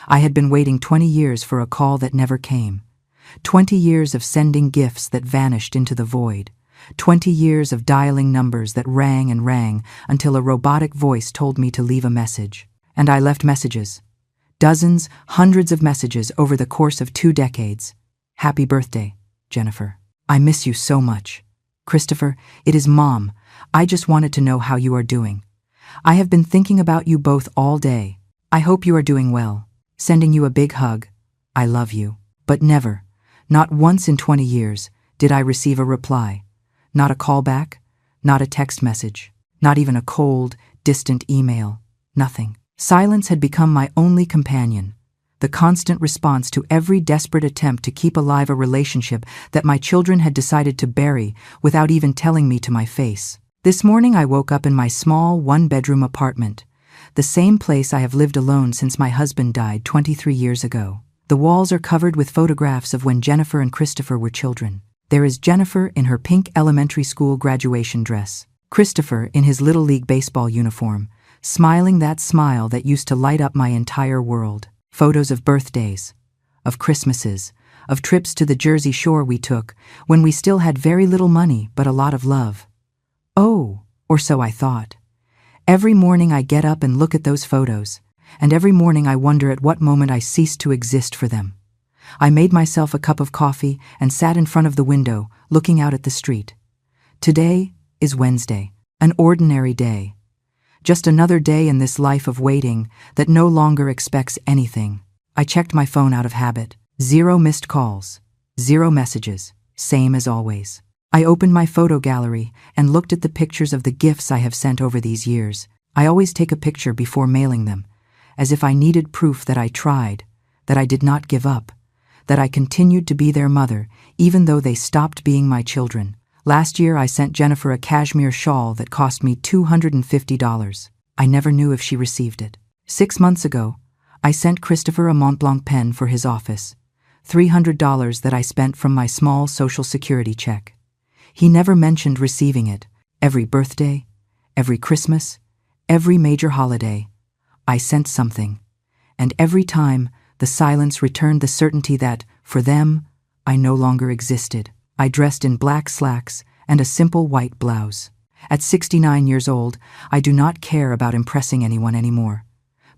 I had been waiting 20 years for a call that never came. 20 years of sending gifts that vanished into the void. 20 years of dialing numbers that rang and rang until a robotic voice told me to leave a message. And I left messages. Dozens, hundreds of messages over the course of 2 decades. Happy birthday, Jennifer. I miss you so much. Christopher, it is Mom. I just wanted to know how you are doing. I have been thinking about you both all day. I hope you are doing well. Sending you a big hug. I love you. But never, not once in 20 years, did I receive a reply. Not a call back, not a text message, not even a cold, distant email. Nothing. Silence had become my only companion, the constant response to every desperate attempt to keep alive a relationship that my children had decided to bury without even telling me to my face. This morning I woke up in my small, one-bedroom apartment, the same place I have lived alone since my husband died 23 years ago. The walls are covered with photographs of when Jennifer and Christopher were children. There is Jennifer in her pink elementary school graduation dress, Christopher in his Little League baseball uniform, smiling that smile that used to light up my entire world. Photos of birthdays, of Christmases, of trips to the Jersey Shore we took when we still had very little money but a lot of love. Oh, or so I thought. Every morning I get up and look at those photos, and every morning I wonder at what moment I ceased to exist for them. I made myself a cup of coffee and sat in front of the window, looking out at the street. Today is Wednesday, an ordinary day. Just another day in this life of waiting that no longer expects anything. I checked my phone out of habit. 0 missed calls, 0 messages, same as always. I opened my photo gallery and looked at the pictures of the gifts I have sent over these years. I always take a picture before mailing them, as if I needed proof that I tried, that I did not give up, that I continued to be their mother, even though they stopped being my children. Last year I sent Jennifer a cashmere shawl that cost me $250. I never knew if she received it. 6 months ago, I sent Christopher a Montblanc pen for his office, $300 that I spent from my small Social Security check. He never mentioned receiving it. Every birthday, every Christmas, every major holiday, I sent something, and every time the silence returned the certainty that, for them, I no longer existed. I dressed in black slacks and a simple white blouse. At 69 years old, I do not care about impressing anyone anymore,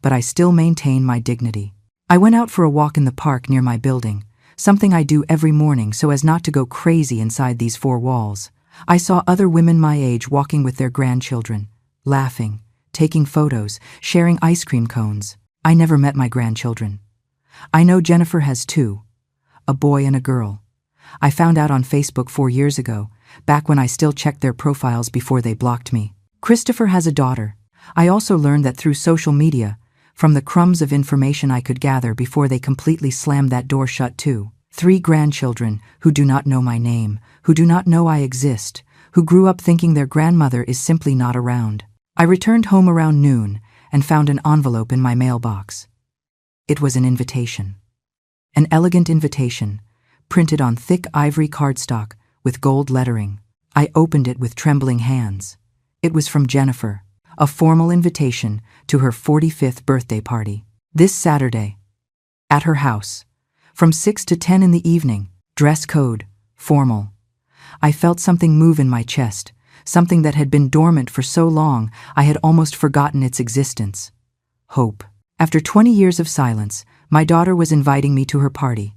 but I still maintain my dignity. I went out for a walk in the park near my building, something I do every morning so as not to go crazy inside these 4 walls. I saw other women my age walking with their grandchildren, laughing, taking photos, sharing ice cream cones. I never met my grandchildren. I know Jennifer has 2, a boy and a girl. I found out on Facebook 4 years ago, back when I still checked their profiles before they blocked me. Christopher has a daughter. I also learned that through social media, from the crumbs of information I could gather before they completely slammed that door shut too. 3 grandchildren who do not know my name, who do not know I exist, who grew up thinking their grandmother is simply not around. I returned home around noon and found an envelope in my mailbox. It was an invitation. An elegant invitation, printed on thick ivory cardstock with gold lettering. I opened it with trembling hands. It was from Jennifer, a formal invitation to her 45th birthday party. This Saturday, at her house, from 6 to 10 in the evening, dress code, formal. I felt something move in my chest, something that had been dormant for so long I had almost forgotten its existence. Hope. After 20 years of silence, my daughter was inviting me to her party.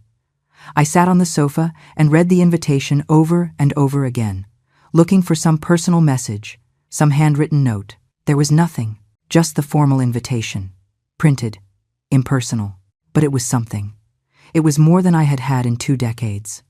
I sat on the sofa and read the invitation over and over again, looking for some personal message, some handwritten note. There was nothing, just the formal invitation, printed, impersonal. But it was something. It was more than I had had in 2 decades.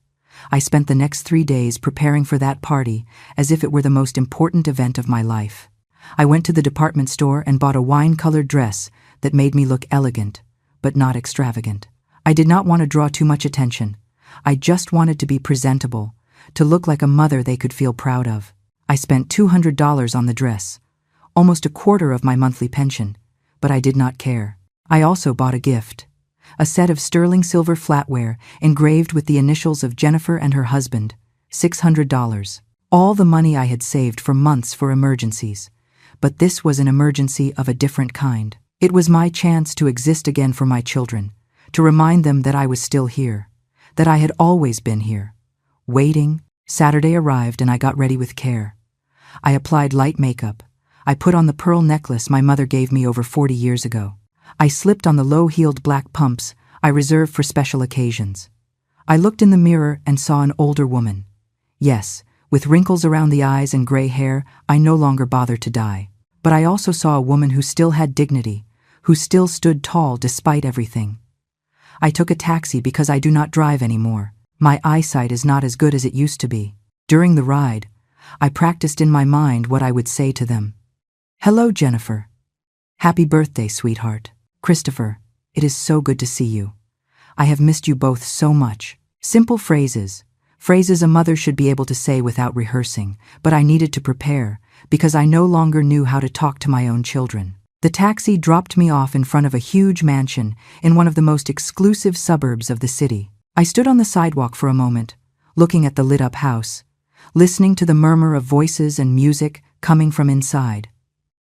I spent the next 3 days preparing for that party as if it were the most important event of my life. I went to the department store and bought a wine-colored dress that made me look elegant, but not extravagant. I did not want to draw too much attention. I just wanted to be presentable, to look like a mother they could feel proud of. I spent $200 on the dress, almost a quarter of my monthly pension, but I did not care. I also bought a gift, a set of sterling silver flatware engraved with the initials of Jennifer and her husband, $600. All the money I had saved for months for emergencies, but this was an emergency of a different kind. It was my chance to exist again for my children, to remind them that I was still here, that I had always been here. Waiting. Saturday arrived and I got ready with care. I applied light makeup. I put on the pearl necklace my mother gave me over 40 years ago. I slipped on the low-heeled black pumps I reserved for special occasions. I looked in the mirror and saw an older woman. Yes, with wrinkles around the eyes and gray hair, I no longer bothered to die. But I also saw a woman who still had dignity, who still stood tall despite everything. I took a taxi because I do not drive anymore. My eyesight is not as good as it used to be. During the ride, I practiced in my mind what I would say to them. Hello, Jennifer. Happy birthday, sweetheart. Christopher, it is so good to see you. I have missed you both so much. Simple phrases a mother should be able to say without rehearsing, but I needed to prepare because I no longer knew how to talk to my own children. The taxi dropped me off in front of a huge mansion in one of the most exclusive suburbs of the city. I stood on the sidewalk for a moment, looking at the lit-up house, listening to the murmur of voices and music coming from inside.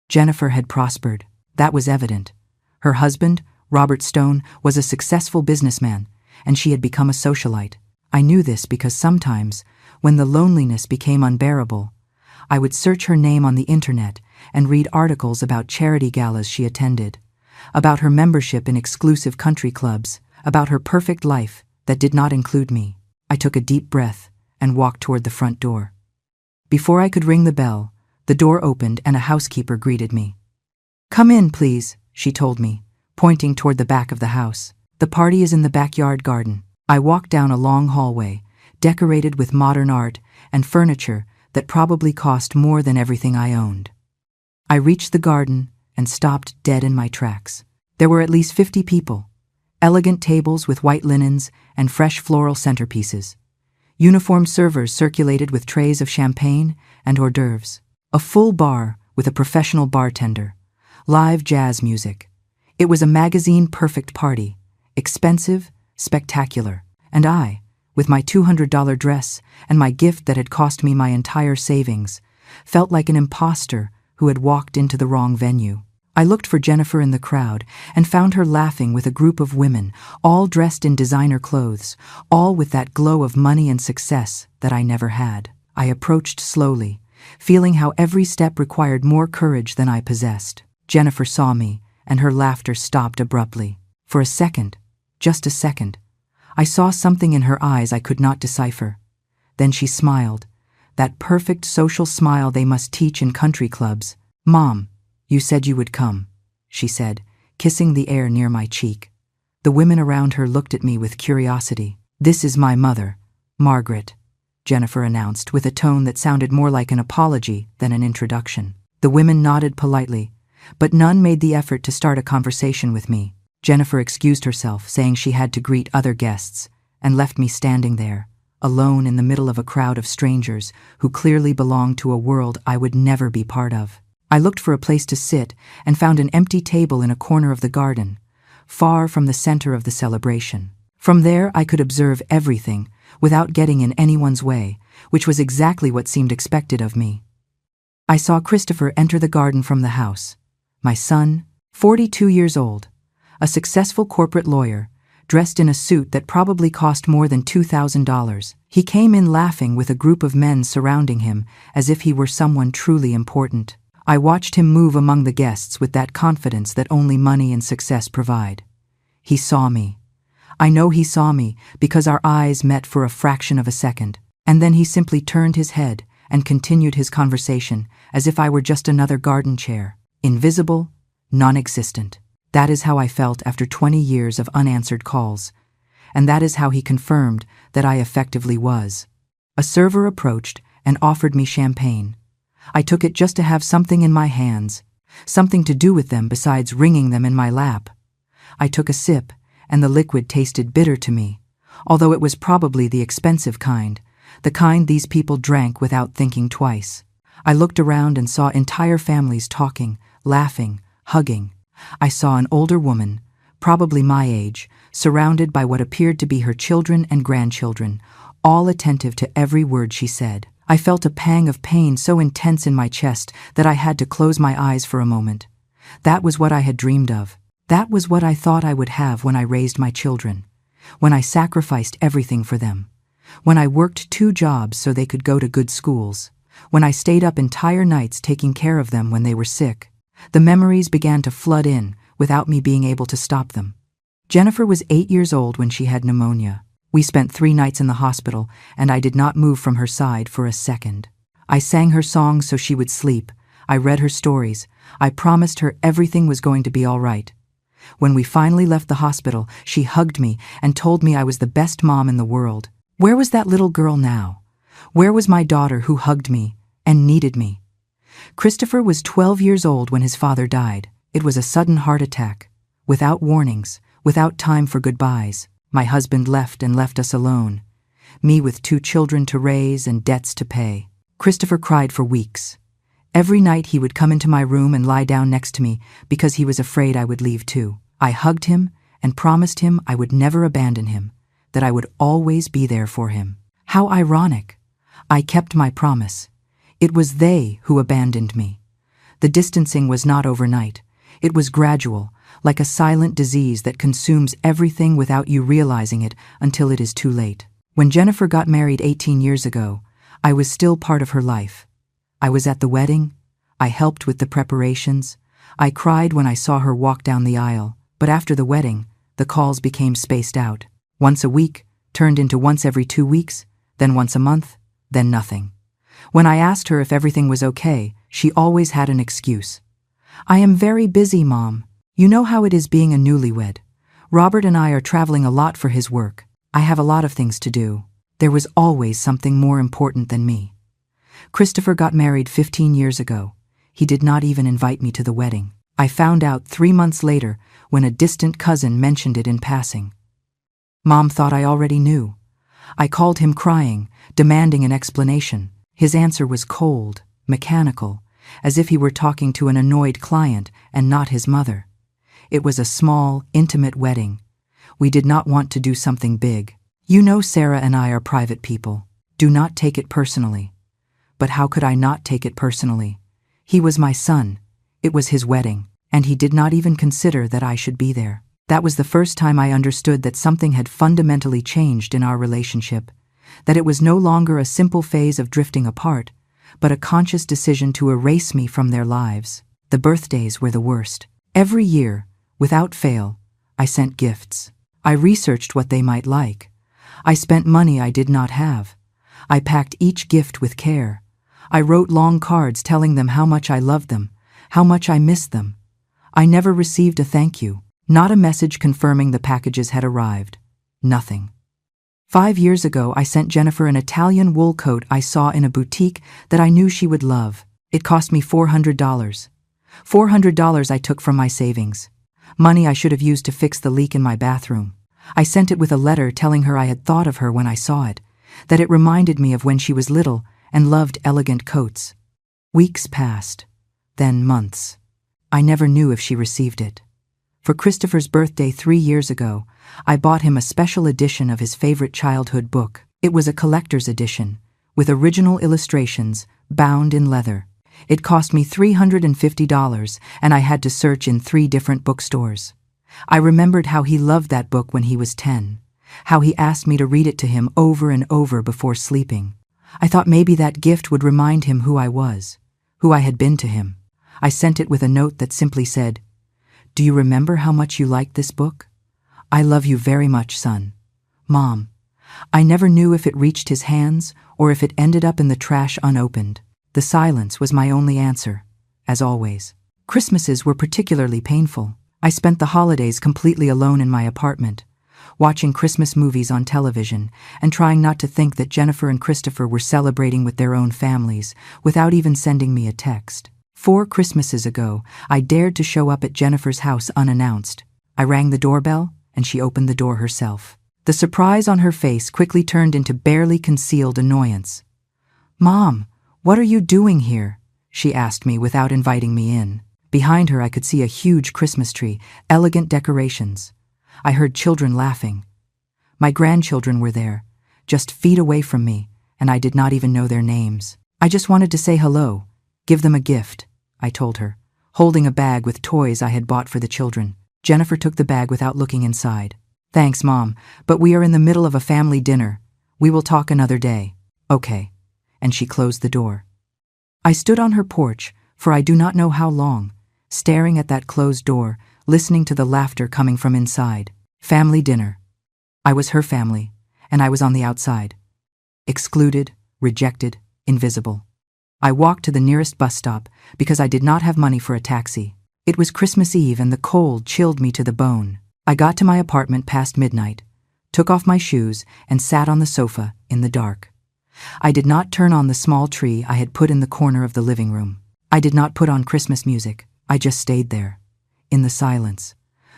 Jennifer had prospered. That was evident. Her husband, Robert Stone, was a successful businessman, and she had become a socialite. I knew this because sometimes, when the loneliness became unbearable, I would search her name on the internet and read articles about charity galas she attended, about her membership in exclusive country clubs, about her perfect life that did not include me. I took a deep breath and walked toward the front door. Before I could ring the bell, the door opened and a housekeeper greeted me. Come in, please, she told me, pointing toward the back of the house. The party is in the backyard garden. I walked down a long hallway, decorated with modern art and furniture that probably cost more than everything I owned. I reached the garden and stopped dead in my tracks. There were at least 50 people, elegant tables with white linens and fresh floral centerpieces. Uniformed servers circulated with trays of champagne and hors d'oeuvres. A full bar with a professional bartender. Live jazz music. It was a magazine-perfect party. Expensive, spectacular. And I, with my $200 dress and my gift that had cost me my entire savings, felt like an imposter who had walked into the wrong venue. I looked for Jennifer in the crowd and found her laughing with a group of women, all dressed in designer clothes, all with that glow of money and success that I never had. I approached slowly, feeling how every step required more courage than I possessed. Jennifer saw me, and her laughter stopped abruptly. For a second, just a second, I saw something in her eyes I could not decipher. Then she smiled, that perfect social smile they must teach in country clubs. Mom, you said you would come, she said, kissing the air near my cheek. The women around her looked at me with curiosity. This is my mother, Margaret, Jennifer announced with a tone that sounded more like an apology than an introduction. The women nodded politely, but none made the effort to start a conversation with me. Jennifer excused herself, saying she had to greet other guests, and left me standing there, alone in the middle of a crowd of strangers who clearly belonged to a world I would never be part of. I looked for a place to sit and found an empty table in a corner of the garden, far from the center of the celebration. From there I could observe everything without getting in anyone's way, which was exactly what seemed expected of me. I saw Christopher enter the garden from the house. My son, 42 years old, a successful corporate lawyer, dressed in a suit that probably cost more than $2,000. He came in laughing with a group of men surrounding him as if he were someone truly important. I watched him move among the guests with that confidence that only money and success provide. He saw me. I know he saw me because our eyes met for a fraction of a second, and then he simply turned his head and continued his conversation as if I were just another garden chair, invisible, non-existent. That is how I felt after 20 years of unanswered calls, and that is how he confirmed that I effectively was. A server approached and offered me champagne. I took it just to have something in my hands, something to do with them besides wringing them in my lap. I took a sip, and the liquid tasted bitter to me, although it was probably the expensive kind, the kind these people drank without thinking twice. I looked around and saw entire families talking, laughing, hugging. I saw an older woman, probably my age, surrounded by what appeared to be her children and grandchildren, all attentive to every word she said. I felt a pang of pain so intense in my chest that I had to close my eyes for a moment. That was what I had dreamed of. That was what I thought I would have when I raised my children, when I sacrificed everything for them, when I worked 2 jobs so they could go to good schools, when I stayed up entire nights taking care of them when they were sick. The memories began to flood in without me being able to stop them. Jennifer was 8 years old when she had pneumonia. We spent 3 nights in the hospital, and I did not move from her side for a second. I sang her songs so she would sleep. I read her stories. I promised her everything was going to be all right. When we finally left the hospital, she hugged me and told me I was the best mom in the world. Where was that little girl now? Where was my daughter who hugged me and needed me? Christopher was 12 years old when his father died. It was a sudden heart attack. Without warnings, without time for goodbyes, my husband left and left us alone. Me with 2 children to raise and debts to pay. Christopher cried for weeks. Every night he would come into my room and lie down next to me because he was afraid I would leave too. I hugged him and promised him I would never abandon him, that I would always be there for him. How ironic. I kept my promise. It was they who abandoned me. The distancing was not overnight. It was gradual, like a silent disease that consumes everything without you realizing it until it is too late. When Jennifer got married 18 years ago, I was still part of her life. I was at the wedding. I helped with the preparations. I cried when I saw her walk down the aisle. But after the wedding, the calls became spaced out. Once a week, turned into once every 2 weeks, then once a month, then nothing. When I asked her if everything was okay, she always had an excuse. I am very busy, Mom. You know how it is being a newlywed. Robert and I are traveling a lot for his work. I have a lot of things to do. There was always something more important than me. Christopher got married 15 years ago. He did not even invite me to the wedding. I found out 3 months later when a distant cousin mentioned it in passing. Mom thought I already knew. I called him crying, demanding an explanation. His answer was cold, mechanical, as if he were talking to an annoyed client and not his mother. It was a small, intimate wedding. We did not want to do something big. You know Sarah and I are private people. Do not take it personally. But how could I not take it personally? He was my son. It was his wedding, and he did not even consider that I should be there. That was the first time I understood that something had fundamentally changed in our relationship, that it was no longer a simple phase of drifting apart, but a conscious decision to erase me from their lives. The birthdays were the worst. Every year, without fail, I sent gifts. I researched what they might like. I spent money I did not have. I packed each gift with care. I wrote long cards telling them how much I loved them, how much I missed them. I never received a thank you, not a message confirming the packages had arrived. Nothing. 5 years ago, I sent Jennifer an Italian wool coat I saw in a boutique that I knew she would love. It cost me $400. $400 I took from my savings. Money I should have used to fix the leak in my bathroom. I sent it with a letter telling her I had thought of her when I saw it, that it reminded me of when she was little and loved elegant coats. Weeks passed, then months. I never knew if she received it. For Christopher's birthday 3 years ago, I bought him a special edition of his favorite childhood book. It was a collector's edition, with original illustrations, bound in leather. It cost me $350, and I had to search in 3 different bookstores. I remembered how he loved that book when he was 10, how he asked me to read it to him over and over before sleeping. I thought maybe that gift would remind him who I was, who I had been to him. I sent it with a note that simply said, "Do you remember how much you liked this book? I love you very much, son. Mom." I never knew if it reached his hands or if it ended up in the trash unopened. The silence was my only answer, as always. Christmases were particularly painful. I spent the holidays completely alone in my apartment, watching Christmas movies on television and trying not to think that Jennifer and Christopher were celebrating with their own families without even sending me a text. 4 Christmases ago, I dared to show up at Jennifer's house unannounced. I rang the doorbell, and she opened the door herself. The surprise on her face quickly turned into barely concealed annoyance. "Mom, what are you doing here?" she asked me without inviting me in. Behind her I could see a huge Christmas tree, elegant decorations. I heard children laughing. My grandchildren were there, just feet away from me, and I did not even know their names. "I just wanted to say hello, give them a gift," I told her, holding a bag with toys I had bought for the children. Jennifer took the bag without looking inside. "Thanks, Mom, but we are in the middle of a family dinner. We will talk another day." "Okay." And she closed the door. I stood on her porch, for I do not know how long, staring at that closed door, listening to the laughter coming from inside. Family dinner. I was her family, and I was on the outside. Excluded, rejected, invisible. I walked to the nearest bus stop because I did not have money for a taxi. It was Christmas Eve and the cold chilled me to the bone. I got to my apartment past midnight, took off my shoes, and sat on the sofa in the dark. I did not turn on the small tree I had put in the corner of the living room. I did not put on Christmas music. I just stayed there, in the silence,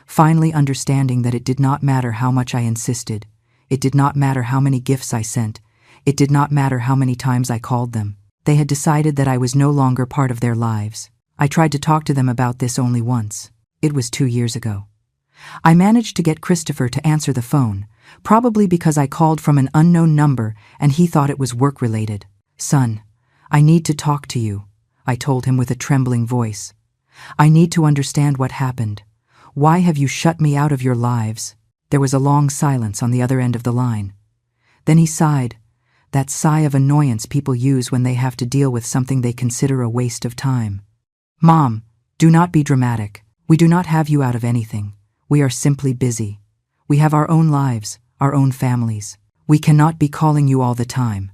finally understanding that it did not matter how much I insisted. It did not matter how many gifts I sent. It did not matter how many times I called them. They had decided that I was no longer part of their lives. I tried to talk to them about this only once. It was 2 years ago. I managed to get Christopher to answer the phone, probably because I called from an unknown number and he thought it was work-related. "Son, I need to talk to you," I told him with a trembling voice. "I need to understand what happened. Why have you shut me out of your lives?" There was a long silence on the other end of the line. Then he sighed, that sigh of annoyance people use when they have to deal with something they consider a waste of time. "Mom, do not be dramatic. We do not have you out of anything. We are simply busy. We have our own lives, our own families. We cannot be calling you all the time."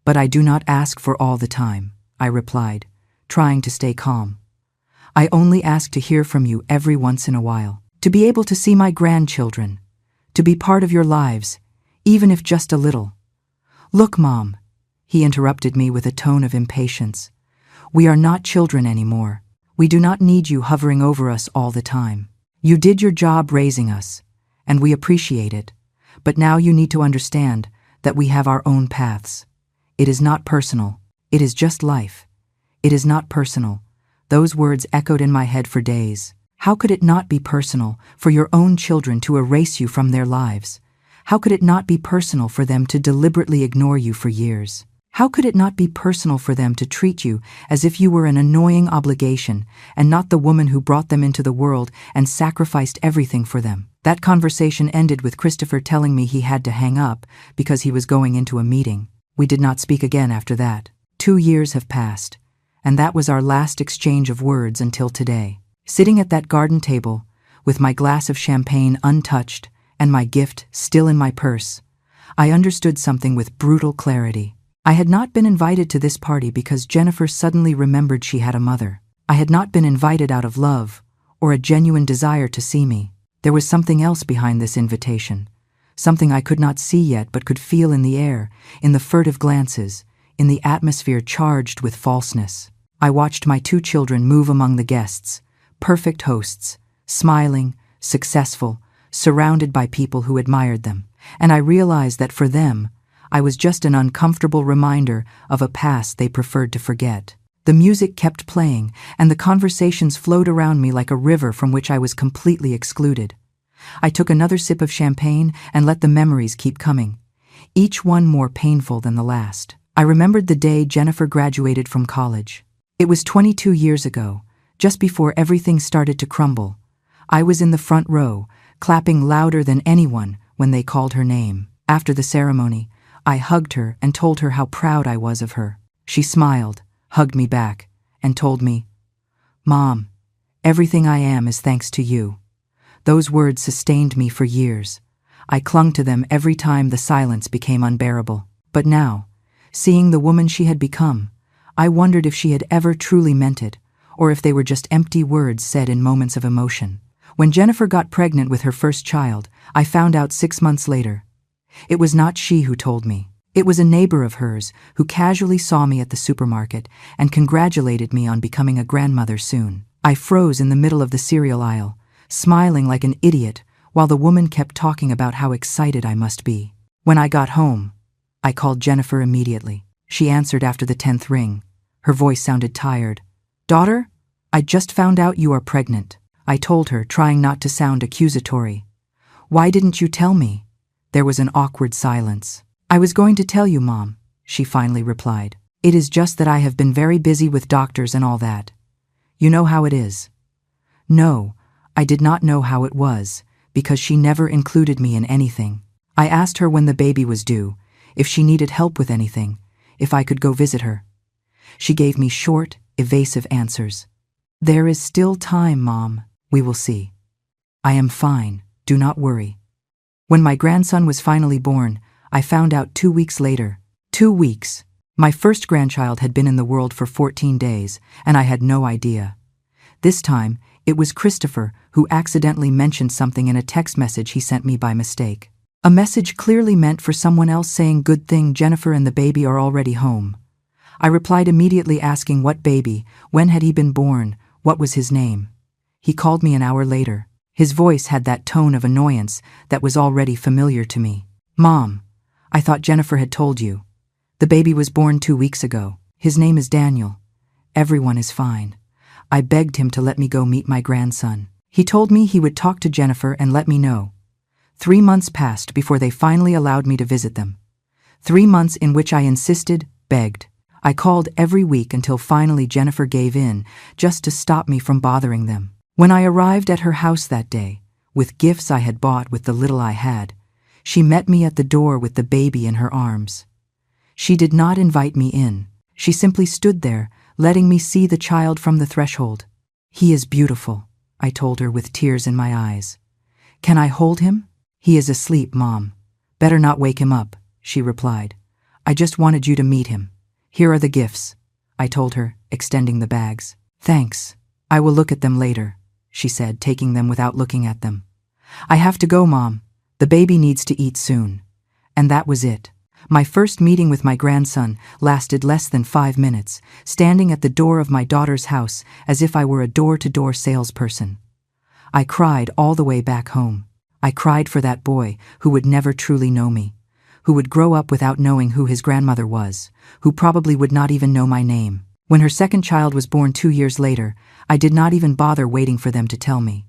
"But I do not ask for all the time," I replied, trying to stay calm. "I only ask to hear from you every once in a while, to be able to see my grandchildren, to be part of your lives, even if just a little." "Look, Mom," he interrupted me with a tone of impatience. "We are not children anymore. We do not need you hovering over us all the time. You did your job raising us, and we appreciate it, but now you need to understand that we have our own paths. It is not personal. It is just life. It is not personal." Those words echoed in my head for days. How could it not be personal for your own children to erase you from their lives? How could it not be personal for them to deliberately ignore you for years? How could it not be personal for them to treat you as if you were an annoying obligation and not the woman who brought them into the world and sacrificed everything for them? That conversation ended with Christopher telling me he had to hang up because he was going into a meeting. We did not speak again after that. 2 years have passed, and that was our last exchange of words until today. Sitting at that garden table, with my glass of champagne untouched and my gift still in my purse, I understood something with brutal clarity. I had not been invited to this party because Jennifer suddenly remembered she had a mother. I had not been invited out of love or a genuine desire to see me. There was something else behind this invitation, something I could not see yet but could feel in the air, in the furtive glances, in the atmosphere charged with falseness. I watched my 2 children move among the guests, perfect hosts, smiling, successful, surrounded by people who admired them, and I realized that for them, I was just an uncomfortable reminder of a past they preferred to forget. The music kept playing, and the conversations flowed around me like a river from which I was completely excluded. I took another sip of champagne and let the memories keep coming, each one more painful than the last. I remembered the day Jennifer graduated from college. It was 22 years ago, just before everything started to crumble. I was in the front row, clapping louder than anyone when they called her name. After the ceremony, I hugged her and told her how proud I was of her. She smiled, hugged me back, and told me, "Mom, everything I am is thanks to you." Those words sustained me for years. I clung to them every time the silence became unbearable. But now, seeing the woman she had become, I wondered if she had ever truly meant it, or if they were just empty words said in moments of emotion. When Jennifer got pregnant with her first child, I found out 6 months later. It was not she who told me. It was a neighbor of hers who casually saw me at the supermarket and congratulated me on becoming a grandmother soon. I froze in the middle of the cereal aisle, smiling like an idiot while the woman kept talking about how excited I must be. When I got home, I called Jennifer immediately. She answered after the 10th ring. Her voice sounded tired. "Daughter, I just found out you are pregnant," I told her, trying not to sound accusatory. "Why didn't you tell me?" There was an awkward silence. "I was going to tell you, Mom," she finally replied. "It is just that I have been very busy with doctors and all that. You know how it is." No, I did not know how it was, because she never included me in anything. I asked her when the baby was due, if she needed help with anything, if I could go visit her. She gave me short, evasive answers. "There is still time, Mom. We will see. I am fine. Do not worry." When my grandson was finally born, I found out 2 weeks later. 2 weeks. My first grandchild had been in the world for 14 days, and I had no idea. This time, it was Christopher who accidentally mentioned something in a text message he sent me by mistake. A message clearly meant for someone else saying, "Good thing Jennifer and the baby are already home." I replied immediately asking what baby, when had he been born, what was his name. He called me an hour later. His voice had that tone of annoyance that was already familiar to me. "Mom, I thought Jennifer had told you. The baby was born 2 weeks ago. His name is Daniel. Everyone is fine." I begged him to let me go meet my grandson. He told me he would talk to Jennifer and let me know. 3 months passed before they finally allowed me to visit them. 3 months in which I insisted, begged. I called every week until finally Jennifer gave in, just to stop me from bothering them. When I arrived at her house that day, with gifts I had bought with the little I had, she met me at the door with the baby in her arms. She did not invite me in. She simply stood there, letting me see the child from the threshold. "He is beautiful," I told her with tears in my eyes. "Can I hold him?" "He is asleep, Mom. Better not wake him up," she replied. "I just wanted you to meet him. Here are the gifts," I told her, extending the bags. "Thanks. I will look at them later," she said, taking them without looking at them. "I have to go, Mom. The baby needs to eat soon." And that was it. My first meeting with my grandson lasted less than 5 minutes, standing at the door of my daughter's house as if I were a door-to-door salesperson. I cried all the way back home. I cried for that boy who would never truly know me, who would grow up without knowing who his grandmother was, who probably would not even know my name. When her second child was born 2 years later, I did not even bother waiting for them to tell me.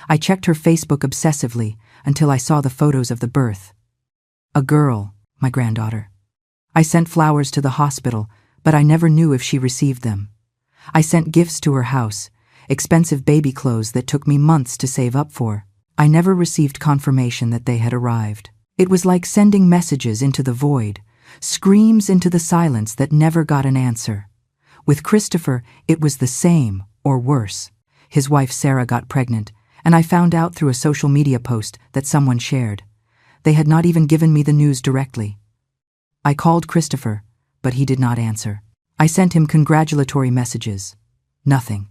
I checked her Facebook obsessively until I saw the photos of the birth. A girl, my granddaughter. I sent flowers to the hospital, but I never knew if she received them. I sent gifts to her house, expensive baby clothes that took me months to save up for. I never received confirmation that they had arrived. It was like sending messages into the void, screams into the silence that never got an answer. With Christopher, it was the same, or worse. His wife Sarah got pregnant, and I found out through a social media post that someone shared. They had not even given me the news directly. I called Christopher, but he did not answer. I sent him congratulatory messages. Nothing.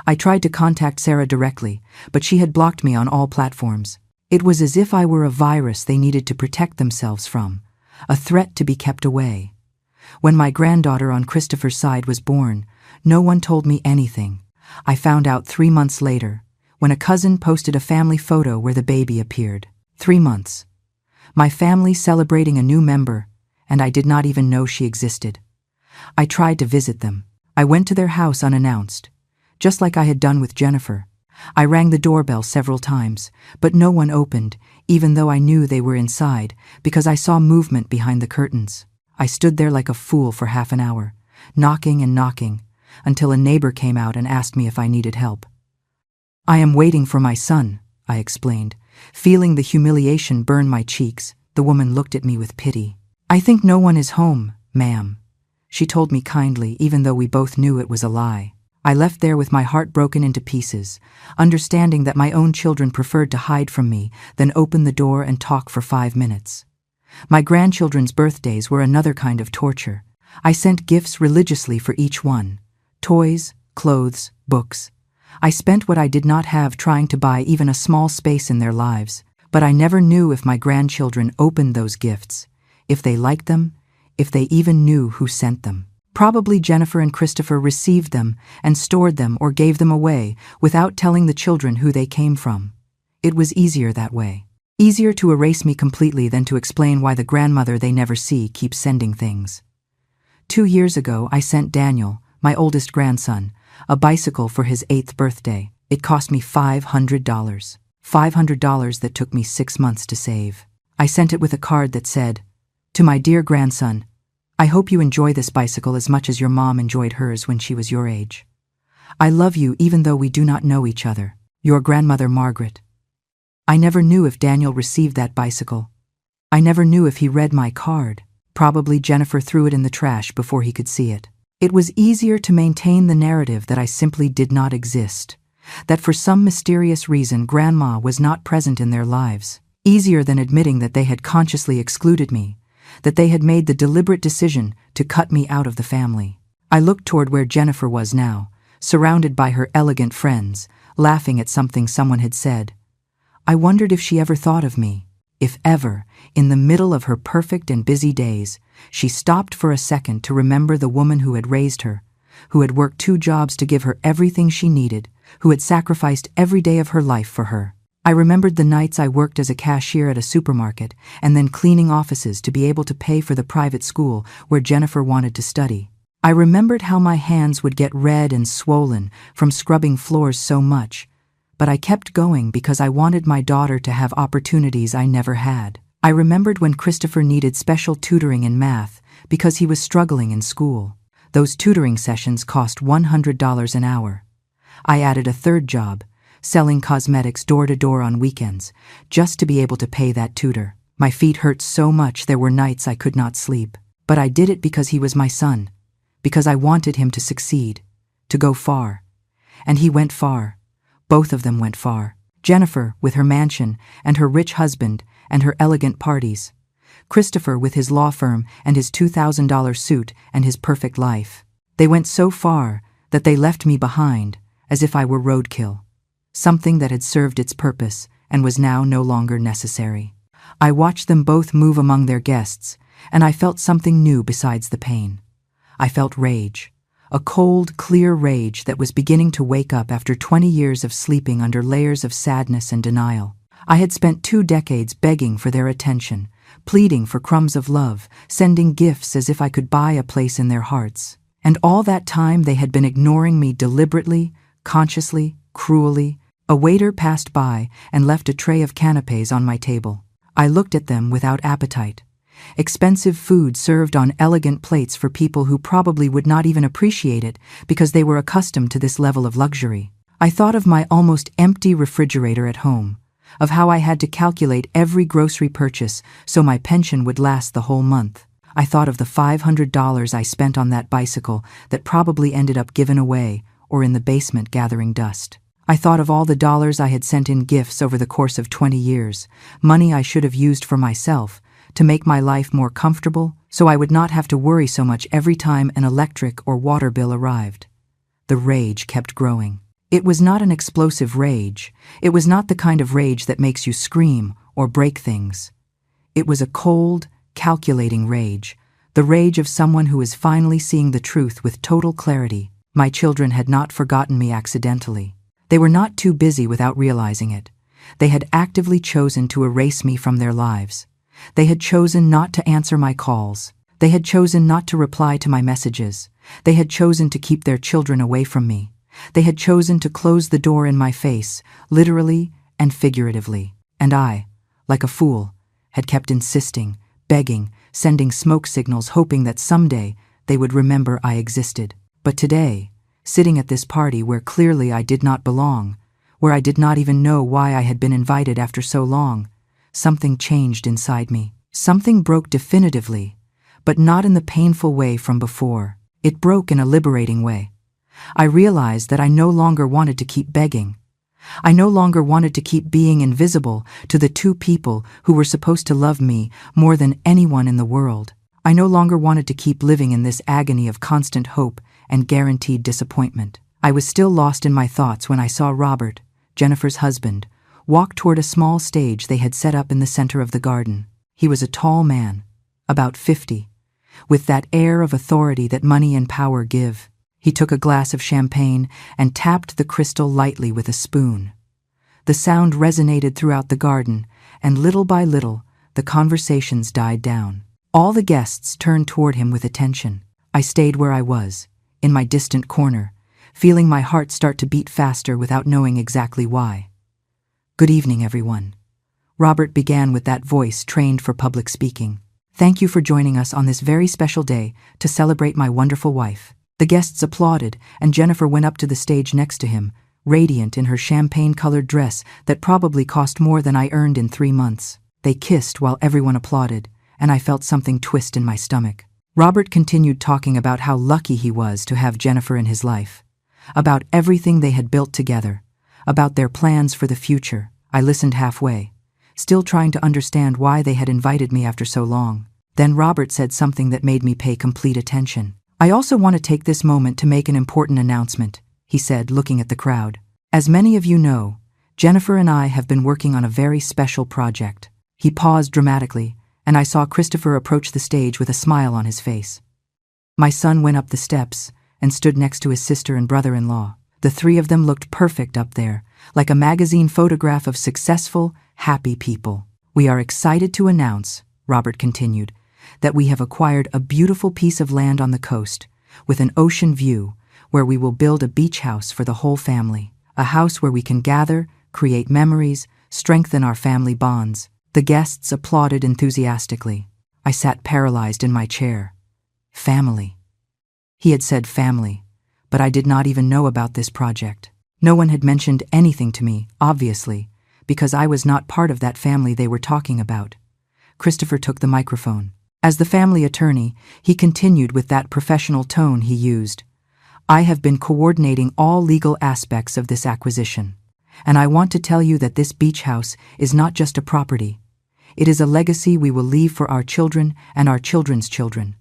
I tried to contact Sarah directly, but she had blocked me on all platforms. It was as if I were a virus they needed to protect themselves from, a threat to be kept away. When my granddaughter on Christopher's side was born, no one told me anything. I found out 3 months later, when a cousin posted a family photo where the baby appeared. 3 months. My family celebrating a new member, and I did not even know she existed. I tried to visit them. I went to their house unannounced, just like I had done with Jennifer. I rang the doorbell several times, but no one opened, even though I knew they were inside, because I saw movement behind the curtains. I stood there like a fool for half an hour, knocking and knocking, until a neighbor came out and asked me if I needed help. "I am waiting for my son," I explained. Feeling the humiliation burn my cheeks, the woman looked at me with pity. "I think no one is home, ma'am," she told me kindly, even though we both knew it was a lie. I left there with my heart broken into pieces, understanding that my own children preferred to hide from me than open the door and talk for 5 minutes. My grandchildren's birthdays were another kind of torture. I sent gifts religiously for each one: toys, clothes, books. I spent what I did not have trying to buy even a small space in their lives, but I never knew if my grandchildren opened those gifts, if they liked them, if they even knew who sent them. Probably Jennifer and Christopher received them and stored them or gave them away without telling the children who they came from. It was easier that way. Easier to erase me completely than to explain why the grandmother they never see keeps sending things. 2 years ago, I sent Daniel, my oldest grandson, a bicycle for his 8th birthday. It cost me $500. $500 that took me 6 months to save. I sent it with a card that said, "To my dear grandson, I hope you enjoy this bicycle as much as your mom enjoyed hers when she was your age." I love you even though we do not know each other. Your grandmother, Margaret. I never knew if Daniel received that bicycle. I never knew if he read my card. Probably Jennifer threw it in the trash before he could see it. It was easier to maintain the narrative that I simply did not exist, that for some mysterious reason Grandma was not present in their lives. Easier than admitting that they had consciously excluded me, that they had made the deliberate decision to cut me out of the family. I looked toward where Jennifer was now, surrounded by her elegant friends, laughing at something someone had said. I wondered if she ever thought of me, if ever, in the middle of her perfect and busy days, she stopped for a second to remember the woman who had raised her, who had worked 2 jobs to give her everything she needed, who had sacrificed every day of her life for her. I remembered the nights I worked as a cashier at a supermarket and then cleaning offices to be able to pay for the private school where Jennifer wanted to study. I remembered how my hands would get red and swollen from scrubbing floors so much, but I kept going because I wanted my daughter to have opportunities I never had. I remembered when Christopher needed special tutoring in math because he was struggling in school. Those tutoring sessions cost $100 an hour. I added a 3rd job, selling cosmetics door to door on weekends, just to be able to pay that tutor. My feet hurt so much there were nights I could not sleep. But I did it because he was my son, because I wanted him to succeed, to go far. And he went far. Both of them went far. Jennifer with her mansion and her rich husband and her elegant parties. Christopher with his law firm and his $2,000 suit and his perfect life. They went so far that they left me behind, as if I were roadkill, something that had served its purpose and was now no longer necessary. I watched them both move among their guests, and I felt something new besides the pain. I felt rage, a cold, clear rage that was beginning to wake up after 20 years of sleeping under layers of sadness and denial. I had spent 2 decades begging for their attention, pleading for crumbs of love, sending gifts as if I could buy a place in their hearts. And all that time they had been ignoring me deliberately, consciously, cruelly. A waiter passed by and left a tray of canapés on my table. I looked at them without appetite. Expensive food served on elegant plates for people who probably would not even appreciate it because they were accustomed to this level of luxury. I thought of my almost empty refrigerator at home, of how I had to calculate every grocery purchase so my pension would last the whole month. I thought of the $500 I spent on that bicycle that probably ended up given away or in the basement gathering dust. I thought of all the dollars I had sent in gifts over the course of 20 years, money I should have used for myself, to make my life more comfortable so I would not have to worry so much every time an electric or water bill arrived. The rage kept growing. It was not an explosive rage. It was not the kind of rage that makes you scream or break things. It was a cold, calculating rage, the rage of someone who is finally seeing the truth with total clarity. My children had not forgotten me accidentally. They were not too busy without realizing it. They had actively chosen to erase me from their lives. They had chosen not to answer my calls. They had chosen not to reply to my messages. They had chosen to keep their children away from me. They had chosen to close the door in my face, literally and figuratively. And I, like a fool, had kept insisting, begging, sending smoke signals, hoping that someday they would remember I existed. But today, sitting at this party where clearly I did not belong, where I did not even know why I had been invited after so long, something changed inside me. Something broke definitively, but not in the painful way from before. It broke in a liberating way. I realized that I no longer wanted to keep begging. I no longer wanted to keep being invisible to the 2 people who were supposed to love me more than anyone in the world. I no longer wanted to keep living in this agony of constant hope and guaranteed disappointment. I was still lost in my thoughts when I saw Robert, Jennifer's husband, walk toward a small stage they had set up in the center of the garden. He was a tall man, about 50, with that air of authority that money and power give. He took a glass of champagne and tapped the crystal lightly with a spoon. The sound resonated throughout the garden, and little by little, the conversations died down. All the guests turned toward him with attention. I stayed where I was, in my distant corner, feeling my heart start to beat faster without knowing exactly why. "Good evening, everyone." Robert began with that voice trained for public speaking. "Thank you for joining us on this very special day to celebrate my wonderful wife. The guests applauded, and Jennifer went up to the stage next to him, radiant in her champagne-colored dress that probably cost more than I earned in 3 months. They kissed while everyone applauded, and I felt something twist in my stomach. Robert continued talking about how lucky he was to have Jennifer in his life, about everything they had built together, about their plans for the future. I listened halfway, still trying to understand why they had invited me after so long. Then Robert said something that made me pay complete attention. "I also want to take this moment to make an important announcement," he said, looking at the crowd. "As many of you know, Jennifer and I have been working on a very special project." He paused dramatically, and I saw Christopher approach the stage with a smile on his face. My son went up the steps and stood next to his sister and brother-in-law. The three of them looked perfect up there, like a magazine photograph of successful, happy people. "We are excited to announce," Robert continued, "that we have acquired a beautiful piece of land on the coast, with an ocean view, where we will build a beach house for the whole family. A house where we can gather, create memories, strengthen our family bonds." The guests applauded enthusiastically. I sat paralyzed in my chair. Family. He had said family, but I did not even know about this project. No one had mentioned anything to me, obviously, because I was not part of that family they were talking about. Christopher took the microphone. As the family attorney, he continued with that professional tone he used. "I have been coordinating all legal aspects of this acquisition, and I want to tell you that this beach house is not just a property. It is a legacy we will leave for our children and our children's children.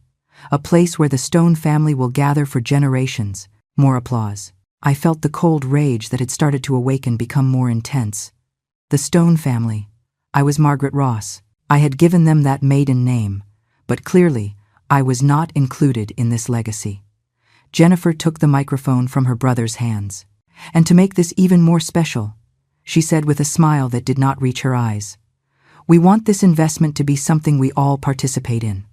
A place where the Stone family will gather for generations." More applause. I felt the cold rage that had started to awaken become more intense. The Stone family. I was Margaret Ross. I had given them that maiden name, but clearly I was not included in this legacy. Jennifer took the microphone from her brother's hands. And to make this even more special, she said with a smile that did not reach her eyes, "We want this investment to be something we all participate in."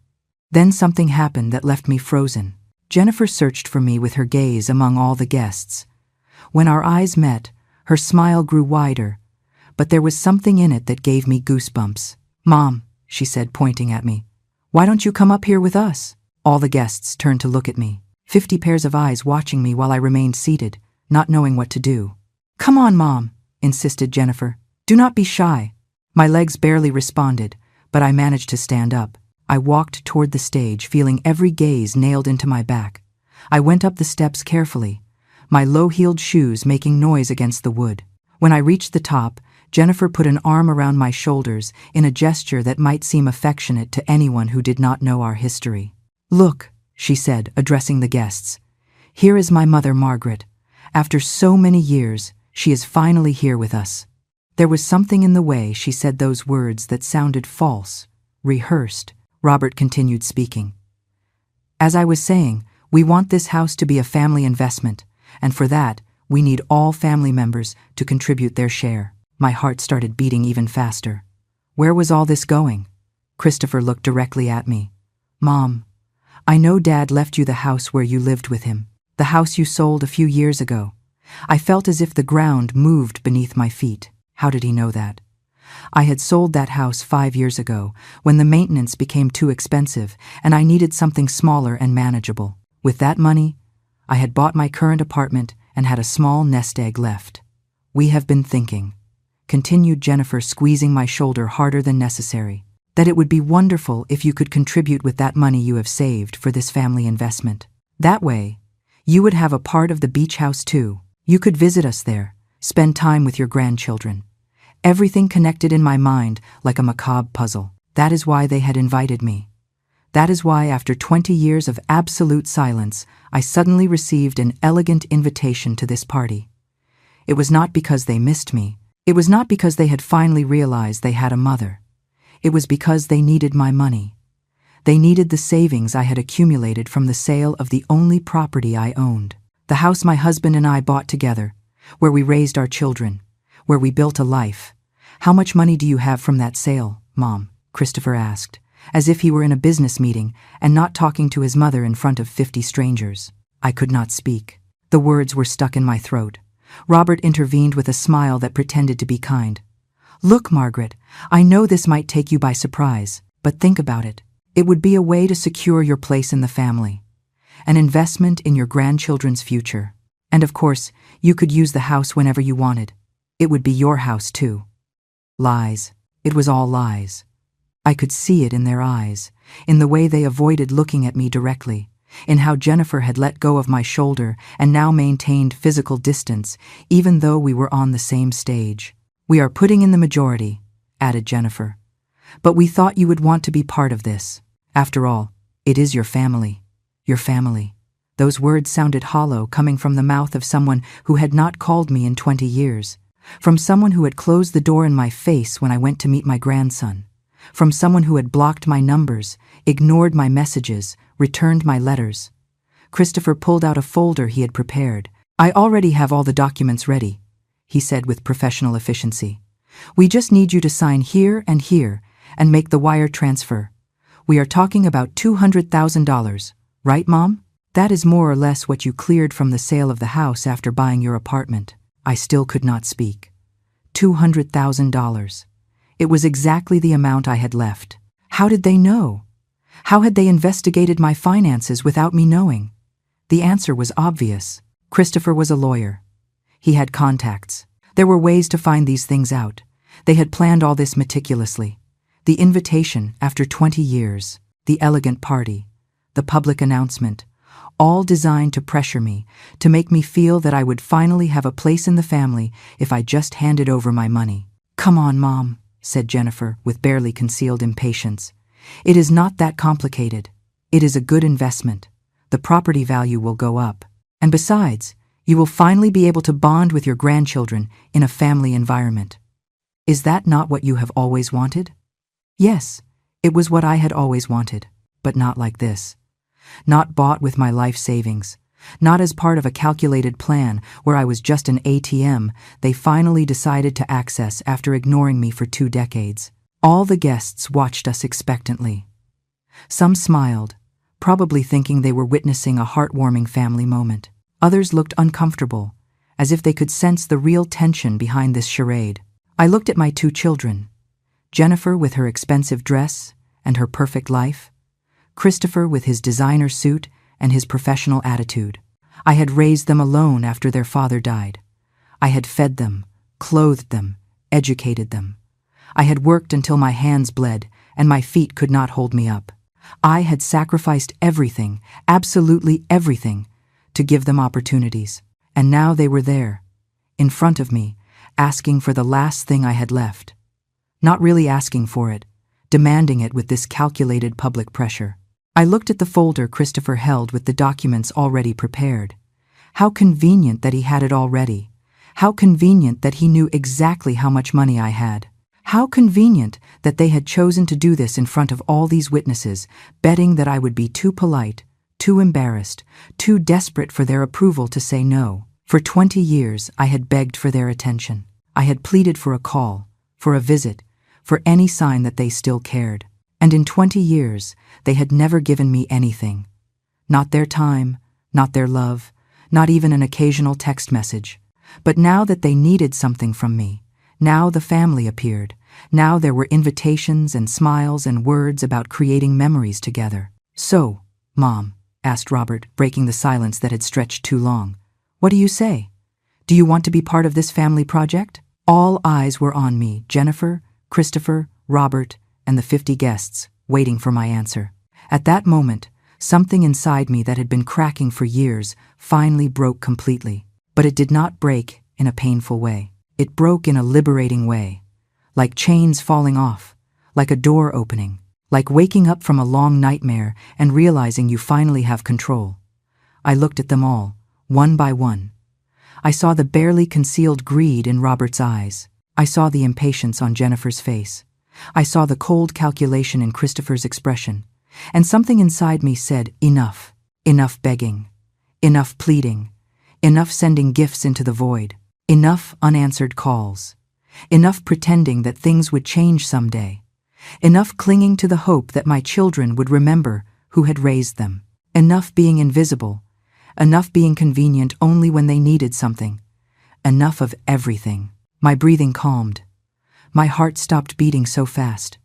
Then something happened that left me frozen. Jennifer searched for me with her gaze among all the guests. When our eyes met, her smile grew wider, but there was something in it that gave me goosebumps. "Mom," she said, pointing at me, "why don't you come up here with us?" All the guests turned to look at me, 50 pairs of eyes watching me while I remained seated, not knowing what to do. "Come on, Mom," insisted Jennifer. "Do not be shy." My legs barely responded, but I managed to stand up. I walked toward the stage, feeling every gaze nailed into my back. I went up the steps carefully, my low-heeled shoes making noise against the wood. When I reached the top, Jennifer put an arm around my shoulders in a gesture that might seem affectionate to anyone who did not know our history. "Look," she said, addressing the guests. "Here is my mother, Margaret. After so many years, she is finally here with us." There was something in the way she said those words that sounded false, rehearsed. Robert continued speaking. "As I was saying, we want this house to be a family investment, and for that, we need all family members to contribute their share." My heart started beating even faster. Where was all this going? Christopher looked directly at me. "Mom, I know Dad left you the house where you lived with him, the house you sold a few years ago." I felt as if the ground moved beneath my feet. How did he know that? I had sold that house 5 years ago, when the maintenance became too expensive and I needed something smaller and manageable. With that money, I had bought my current apartment and had a small nest egg left. "We have been thinking," continued Jennifer, squeezing my shoulder harder than necessary, "that it would be wonderful if you could contribute with that money you have saved for this family investment. That way, you would have a part of the beach house too. You could visit us there, spend time with your grandchildren." Everything connected in my mind like a macabre puzzle. That is why they had invited me. That is why, after 20 years of absolute silence, I suddenly received an elegant invitation to this party. It was not because they missed me. It was not because they had finally realized they had a mother. It was because they needed my money. They needed the savings I had accumulated from the sale of the only property I owned. The house my husband and I bought together, where we raised our children, where we built a life. "How much money do you have from that sale, Mom?" Christopher asked, as if he were in a business meeting and not talking to his mother in front of 50 strangers. I could not speak. The words were stuck in my throat. Robert intervened with a smile that pretended to be kind. "Look, Margaret, I know this might take you by surprise, but think about it. It would be a way to secure your place in the family. an investment in your grandchildren's future. And of course, you could use the house whenever you wanted. It would be your house too. Lies. It was all lies. I could see it in their eyes, in the way they avoided looking at me directly, in how Jennifer had let go of my shoulder and now maintained physical distance, even though we were on the same stage. "We are putting in the majority," added Jennifer. "But we thought you would want to be part of this. After all, it is your family. Your family." Those words sounded hollow, coming from the mouth of someone who had not called me in 20 years. From someone who had closed the door in my face when I went to meet my grandson. From someone who had blocked my numbers, ignored my messages, returned my letters. Christopher pulled out a folder he had prepared. "I already have all the documents ready," he said with professional efficiency. "We just need you to sign here and make the wire transfer. We are talking about $200,000, right, Mom? That is more or less what you cleared from the sale of the house after buying your apartment." I still could not speak. $200,000. It was exactly the amount I had left. How did they know? How had they investigated my finances without me knowing? The answer was obvious. Christopher was a lawyer. He had contacts. There were ways to find these things out. They had planned all this meticulously. The invitation after 20 years, the elegant party, the public announcement, all designed to pressure me, to make me feel that I would finally have a place in the family if I just handed over my money. "Come on, Mom," said Jennifer with barely concealed impatience. "It is not that complicated. It is a good investment. The property value will go up. And besides, you will finally be able to bond with your grandchildren in a family environment." Is that not what you have always wanted? Yes, it was what I had always wanted, but not like this. Not bought with my life savings. Not as part of a calculated plan where I was just an ATM they finally decided to access after ignoring me for 2 decades. All the guests watched us expectantly. Some smiled, probably thinking they were witnessing a heartwarming family moment. Others looked uncomfortable, as if they could sense the real tension behind this charade. I looked at my 2 children, Jennifer with her expensive dress and her perfect life, Christopher with his designer suit and his professional attitude. I had raised them alone after their father died. I had fed them, clothed them, educated them. I had worked until my hands bled and my feet could not hold me up. I had sacrificed everything, absolutely everything, to give them opportunities. And now they were there, in front of me, asking for the last thing I had left. Not really asking for it, demanding it with this calculated public pressure. I looked at the folder Christopher held with the documents already prepared. How convenient that he had it already. How convenient that he knew exactly how much money I had. How convenient that they had chosen to do this in front of all these witnesses, betting that I would be too polite, too embarrassed, too desperate for their approval to say no. For 20 years, I had begged for their attention. I had pleaded for a call, for a visit, for any sign that they still cared. And in 20 years, they had never given me anything. Not their time, not their love, not even an occasional text message. But now that they needed something from me, now the family appeared. Now there were invitations and smiles and words about creating memories together. "So, Mom," asked Robert, breaking the silence that had stretched too long, "what do you say? Do you want to be part of this family project?" All eyes were on me, Jennifer, Christopher, Robert, and the 50 guests, waiting for my answer. At that moment, something inside me that had been cracking for years finally broke completely. But it did not break in a painful way. It broke in a liberating way, like chains falling off, like a door opening, like waking up from a long nightmare and realizing you finally have control. I looked at them all, one by one. I saw the barely concealed greed in Robert's eyes. I saw the impatience on Jennifer's face. I saw the cold calculation in Christopher's expression, and something inside me said, enough. Enough begging. Enough pleading. Enough sending gifts into the void. Enough unanswered calls. Enough pretending that things would change someday. Enough clinging to the hope that my children would remember who had raised them. Enough being invisible. Enough being convenient only when they needed something. Enough of everything. My breathing calmed. My heart stopped beating so fast.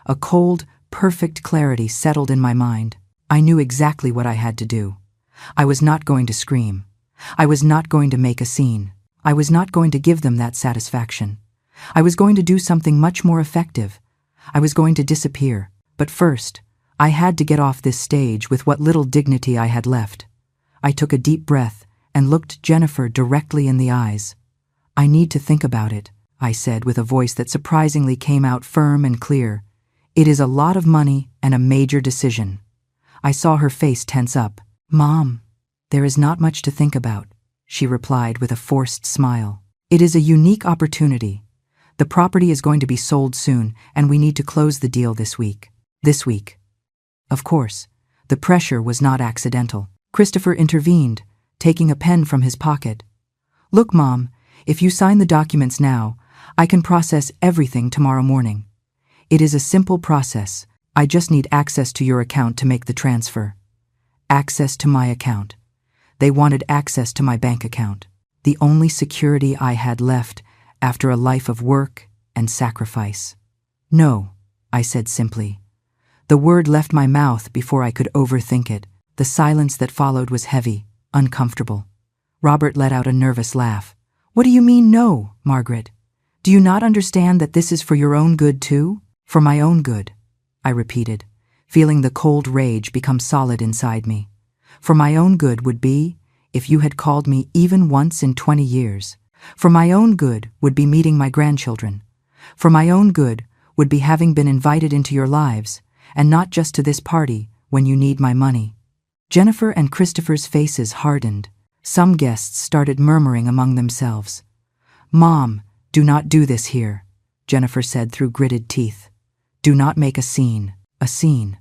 A cold, perfect clarity settled in my mind. I knew exactly what I had to do. I was not going to scream. I was not going to make a scene. I was not going to give them that satisfaction. I was going to do something much more effective. I was going to disappear. But first, I had to get off this stage with what little dignity I had left. I took a deep breath and looked Jennifer directly in the eyes. "I need to think about it," I said with a voice that surprisingly came out firm and clear. "It is a lot of money and a major decision." I saw her face tense up. "Mom, there is not much to think about," she replied with a forced smile. "It is a unique opportunity. The property is going to be sold soon, and we need to close the deal this week." This week. Of course, the pressure was not accidental. Christopher intervened, taking a pen from his pocket. "Look, Mom, if you sign the documents now, I can process everything tomorrow morning. It is a simple process. I just need access to your account to make the transfer." Access to my account. They wanted access to my bank account. The only security I had left after a life of work and sacrifice. "No," I said simply. The word left my mouth before I could overthink it. The silence that followed was heavy, uncomfortable. Robert let out a nervous laugh. "What do you mean, no, Margaret? Do you not understand that this is for your own good too?" "For my own good," I repeated, feeling the cold rage become solid inside me. "For my own good would be if you had called me even once in 20 years. For my own good would be meeting my grandchildren. For my own good would be having been invited into your lives, and not just to this party when you need my money." Jennifer and Christopher's faces hardened. Some guests started murmuring among themselves. "Mom, do not do this here," Jennifer said through gritted teeth. "Do not make a scene." A scene.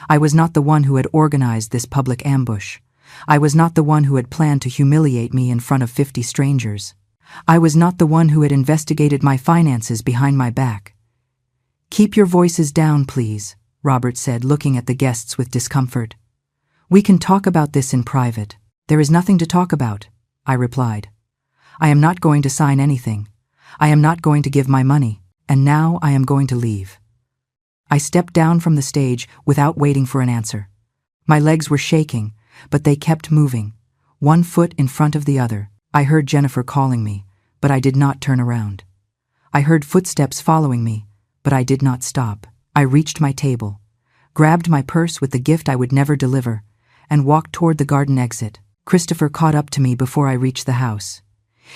I was not the one who had organized this public ambush. I was not the one who had planned to humiliate me in front of 50 strangers. I was not the one who had investigated my finances behind my back. "Keep your voices down, please," Robert said, looking at the guests with discomfort. "We can talk about this in private." "There is nothing to talk about," I replied. "I am not going to sign anything. I am not going to give my money, and now I am going to leave." I stepped down from the stage without waiting for an answer. My legs were shaking, but they kept moving, one foot in front of the other. I heard Jennifer calling me, but I did not turn around. I heard footsteps following me, but I did not stop. I reached my table, grabbed my purse with the gift I would never deliver, and walked toward the garden exit. Christopher caught up to me before I reached the house.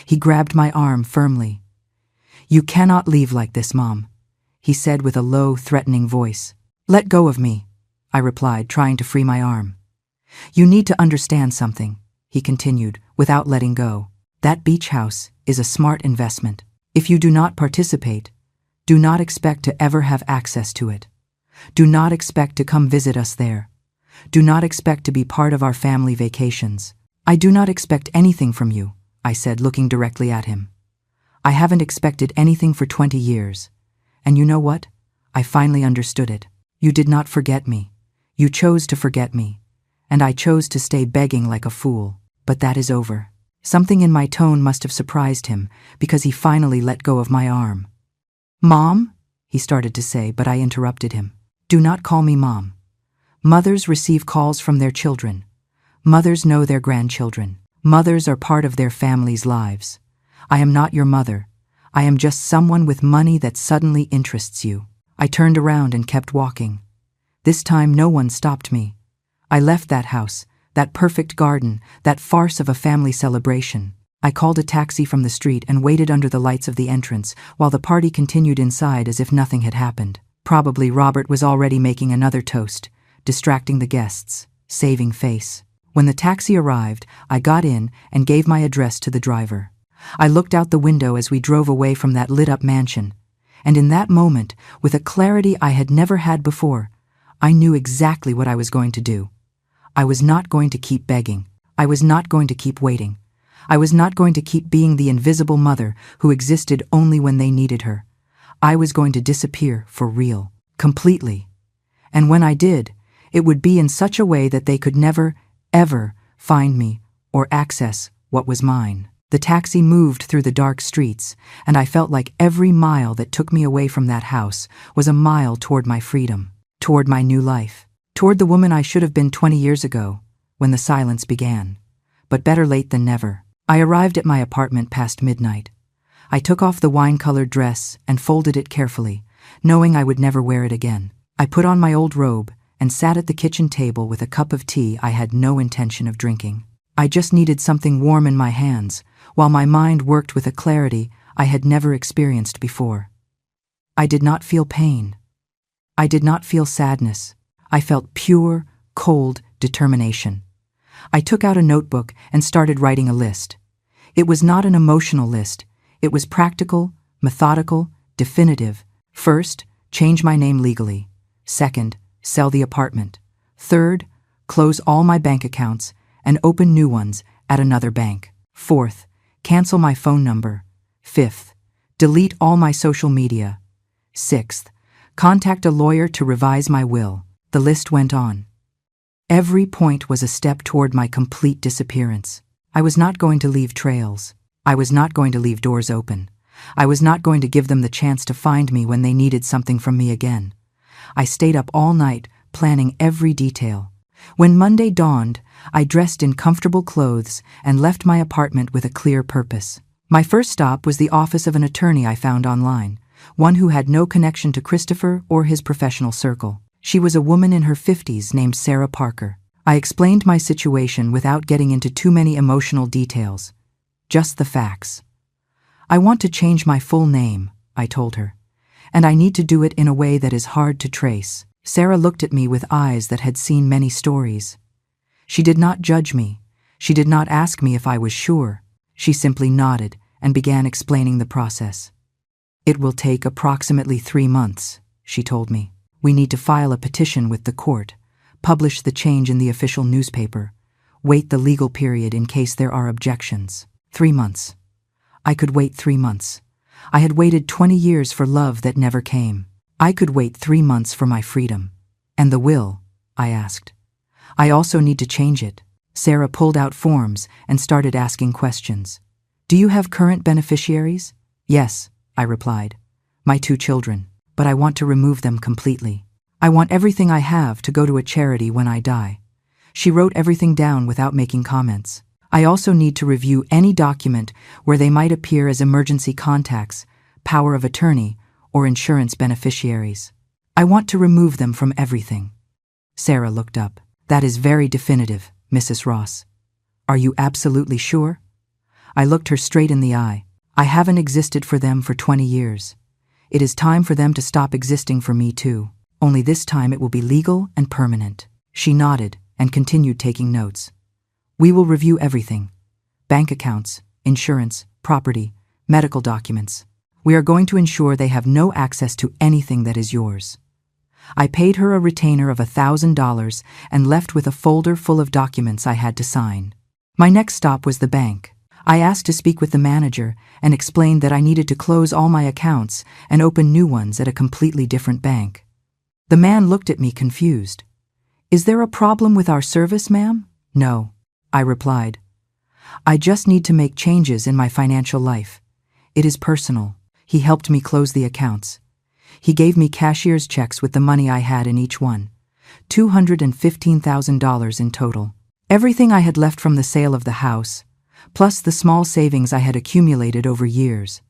He grabbed my arm firmly. "You cannot leave like this, Mom," he said with a low, threatening voice. "Let go of me," I replied, trying to free my arm. "You need to understand something," he continued, without letting go. "That beach house is a smart investment. If you do not participate, do not expect to ever have access to it. Do not expect to come visit us there. Do not expect to be part of our family vacations. I do not expect anything from you," I said, looking directly at him. "I haven't expected anything for 20 years. And you know what? I finally understood it. You did not forget me. You chose to forget me. And I chose to stay begging like a fool. But that is over." Something in my tone must have surprised him, because he finally let go of my arm. "Mom?" he started to say, but I interrupted him. "Do not call me Mom. Mothers receive calls from their children. Mothers know their grandchildren. Mothers are part of their families' lives. I am not your mother. I am just someone with money that suddenly interests you." I turned around and kept walking. This time no one stopped me. I left that house, that perfect garden, that farce of a family celebration. I called a taxi from the street and waited under the lights of the entrance while the party continued inside as if nothing had happened. Probably Robert was already making another toast, distracting the guests, saving face. When the taxi arrived, I got in and gave my address to the driver. I looked out the window as we drove away from that lit-up mansion, and in that moment, with a clarity I had never had before, I knew exactly what I was going to do. I was not going to keep begging. I was not going to keep waiting. I was not going to keep being the invisible mother who existed only when they needed her. I was going to disappear for real, completely. And when I did, it would be in such a way that they could never, ever find me or access what was mine. The taxi moved through the dark streets, and I felt like every mile that took me away from that house was a mile toward my freedom, toward my new life, toward the woman I should have been 20 years ago, when the silence began. But better late than never. I arrived at my apartment past midnight. I took off the wine-colored dress and folded it carefully, knowing I would never wear it again. I put on my old robe and sat at the kitchen table with a cup of tea I had no intention of drinking. I just needed something warm in my hands, while my mind worked with a clarity I had never experienced before. I did not feel pain. I did not feel sadness. I felt pure, cold determination. I took out a notebook and started writing a list. It was not an emotional list. It was practical, methodical, definitive. First, change my name legally. Second, sell the apartment. Third, close all my bank accounts and open new ones at another bank. Fourth, cancel my phone number. Fifth, delete all my social media. Sixth, contact a lawyer to revise my will. The list went on. Every point was a step toward my complete disappearance. I was not going to leave trails. I was not going to leave doors open. I was not going to give them the chance to find me when they needed something from me again. I stayed up all night, planning every detail. When Monday dawned, I dressed in comfortable clothes and left my apartment with a clear purpose. My first stop was the office of an attorney I found online, one who had no connection to Christopher or his professional circle. She was a woman in her 50s named Sarah Parker. I explained my situation without getting into too many emotional details. Just the facts. I want to change my full name, I told her, and I need to do it in a way that is hard to trace. Sarah looked at me with eyes that had seen many stories. She did not judge me. She did not ask me if I was sure. She simply nodded and began explaining the process. It will take approximately 3 months, she told me. We need to file a petition with the court, publish the change in the official newspaper, wait the legal period in case there are objections. 3 months. I could wait 3 months. I had waited 20 years for love that never came. I could wait 3 months for my freedom. And the will? I asked. I also need to change it. Sarah pulled out forms and started asking questions. Do you have current beneficiaries? Yes, I replied. My 2 children. But I want to remove them completely. I want everything I have to go to a charity when I die. She wrote everything down without making comments. I also need to review any document where they might appear as emergency contacts, power of attorney, or insurance beneficiaries. I want to remove them from everything. Sarah looked up. That is very definitive, Mrs. Ross. Are you absolutely sure? I looked her straight in the eye. I haven't existed for them for 20 years. It is time for them to stop existing for me too. Only this time it will be legal and permanent. She nodded and continued taking notes. We will review everything. Bank accounts, insurance, property, medical documents. We are going to ensure they have no access to anything that is yours. I paid her a retainer of $1,000 and left with a folder full of documents I had to sign. My next stop was the bank. I asked to speak with the manager and explained that I needed to close all my accounts and open new ones at a completely different bank. The man looked at me confused. Is there a problem with our service, ma'am? No, I replied. I just need to make changes in my financial life. It is personal. He helped me close the accounts. He gave me cashier's checks with the money I had in each one, $215,000 in total. Everything I had left from the sale of the house, plus the small savings I had accumulated over years.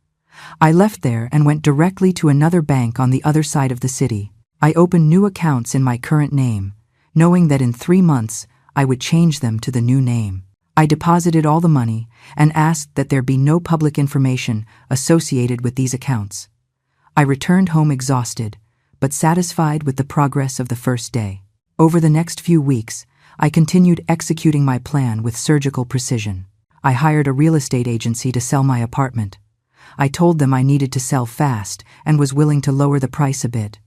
I left there and went directly to another bank on the other side of the city. I opened new accounts in my current name, knowing that in 3 months I would change them to the new name. I deposited all the money and asked that there be no public information associated with these accounts. I returned home exhausted, but satisfied with the progress of the first day. Over the next few weeks, I continued executing my plan with surgical precision. I hired a real estate agency to sell my apartment. I told them I needed to sell fast and was willing to lower the price a bit.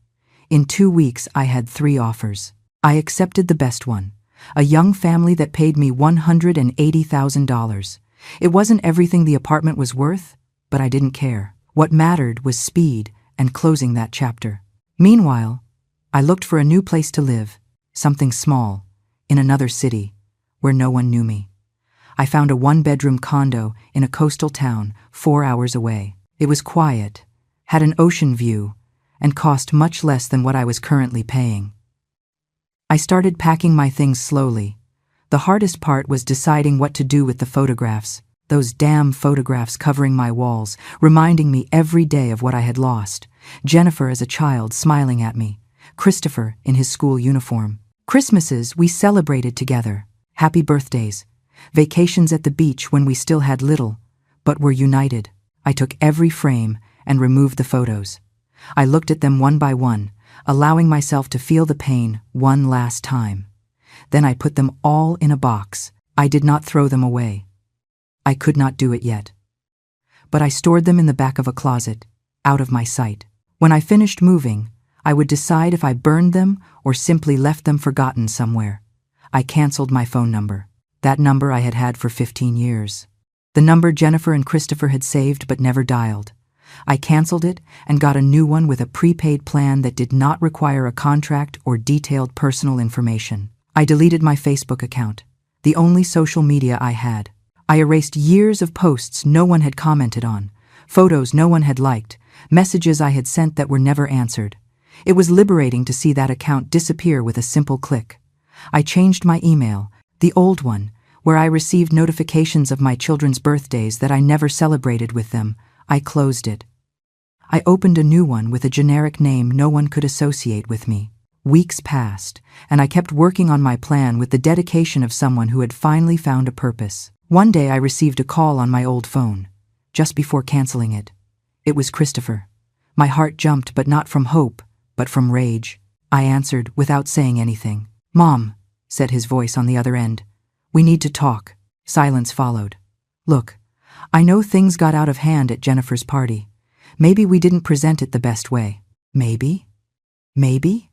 In 2 weeks, I had 3 offers. I accepted the best one, a young family that paid me $180,000. It wasn't everything the apartment was worth, but I didn't care. What mattered was speed and closing that chapter. Meanwhile, I looked for a new place to live, something small, in another city, where no one knew me. I found a 1-bedroom condo in a coastal town 4 hours away. It was quiet, had an ocean view, and cost much less than what I was currently paying. I started packing my things slowly, The hardest part was deciding what to do with the photographs, those damn photographs covering my walls, reminding me every day of what I had lost. Jennifer as a child smiling at me, Christopher in his school uniform. Christmases we celebrated together, happy birthdays, vacations at the beach when we still had little, but were united. I took every frame and removed the photos. I looked at them one by one, allowing myself to feel the pain one last time. Then I put them all in a box. I did not throw them away. I could not do it yet. But I stored them in the back of a closet, out of my sight. When I finished moving, I would decide if I burned them or simply left them forgotten somewhere. I canceled my phone number. That number I had had for 15 years. The number Jennifer and Christopher had saved but never dialed. I canceled it and got a new one with a prepaid plan that did not require a contract or detailed personal information. I deleted my Facebook account, the only social media I had. I erased years of posts no one had commented on, photos no one had liked, messages I had sent that were never answered. It was liberating to see that account disappear with a simple click. I changed my email, the old one, where I received notifications of my children's birthdays that I never celebrated with them. I closed it. I opened a new one with a generic name no one could associate with me. Weeks passed, and I kept working on my plan with the dedication of someone who had finally found a purpose. One day I received a call on my old phone, just before canceling it. It was Christopher. My heart jumped, but not from hope, but from rage. I answered without saying anything. "Mom," said his voice on the other end. "We need to talk." Silence followed. "Look, I know things got out of hand at Jennifer's party. Maybe we didn't present it the best way." "Maybe? Maybe?"